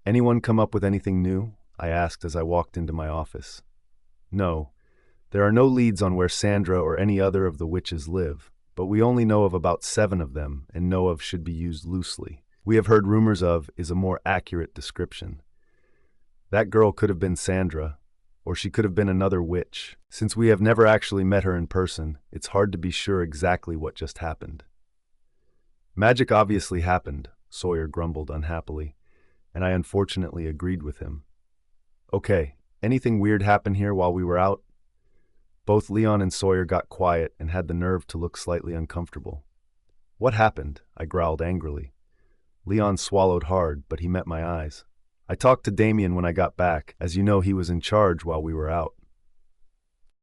Anyone come up with anything new? I asked as I walked into my office. No, there are no leads on where Sandra or any other of the witches live, but we only know of about 7 of them, and know of should be used loosely. We have heard rumors of is a more accurate description. That girl could have been Sandra, or she could have been another witch. Since we have never actually met her in person, it's hard to be sure exactly what just happened. Magic obviously happened, Sawyer grumbled unhappily, and I unfortunately agreed with him. Okay, anything weird happen here while we were out? Both Leon and Sawyer got quiet and had the nerve to look slightly uncomfortable. What happened? I growled angrily. Leon swallowed hard, but he met my eyes. I talked to Damien when I got back. As you know, he was in charge while we were out.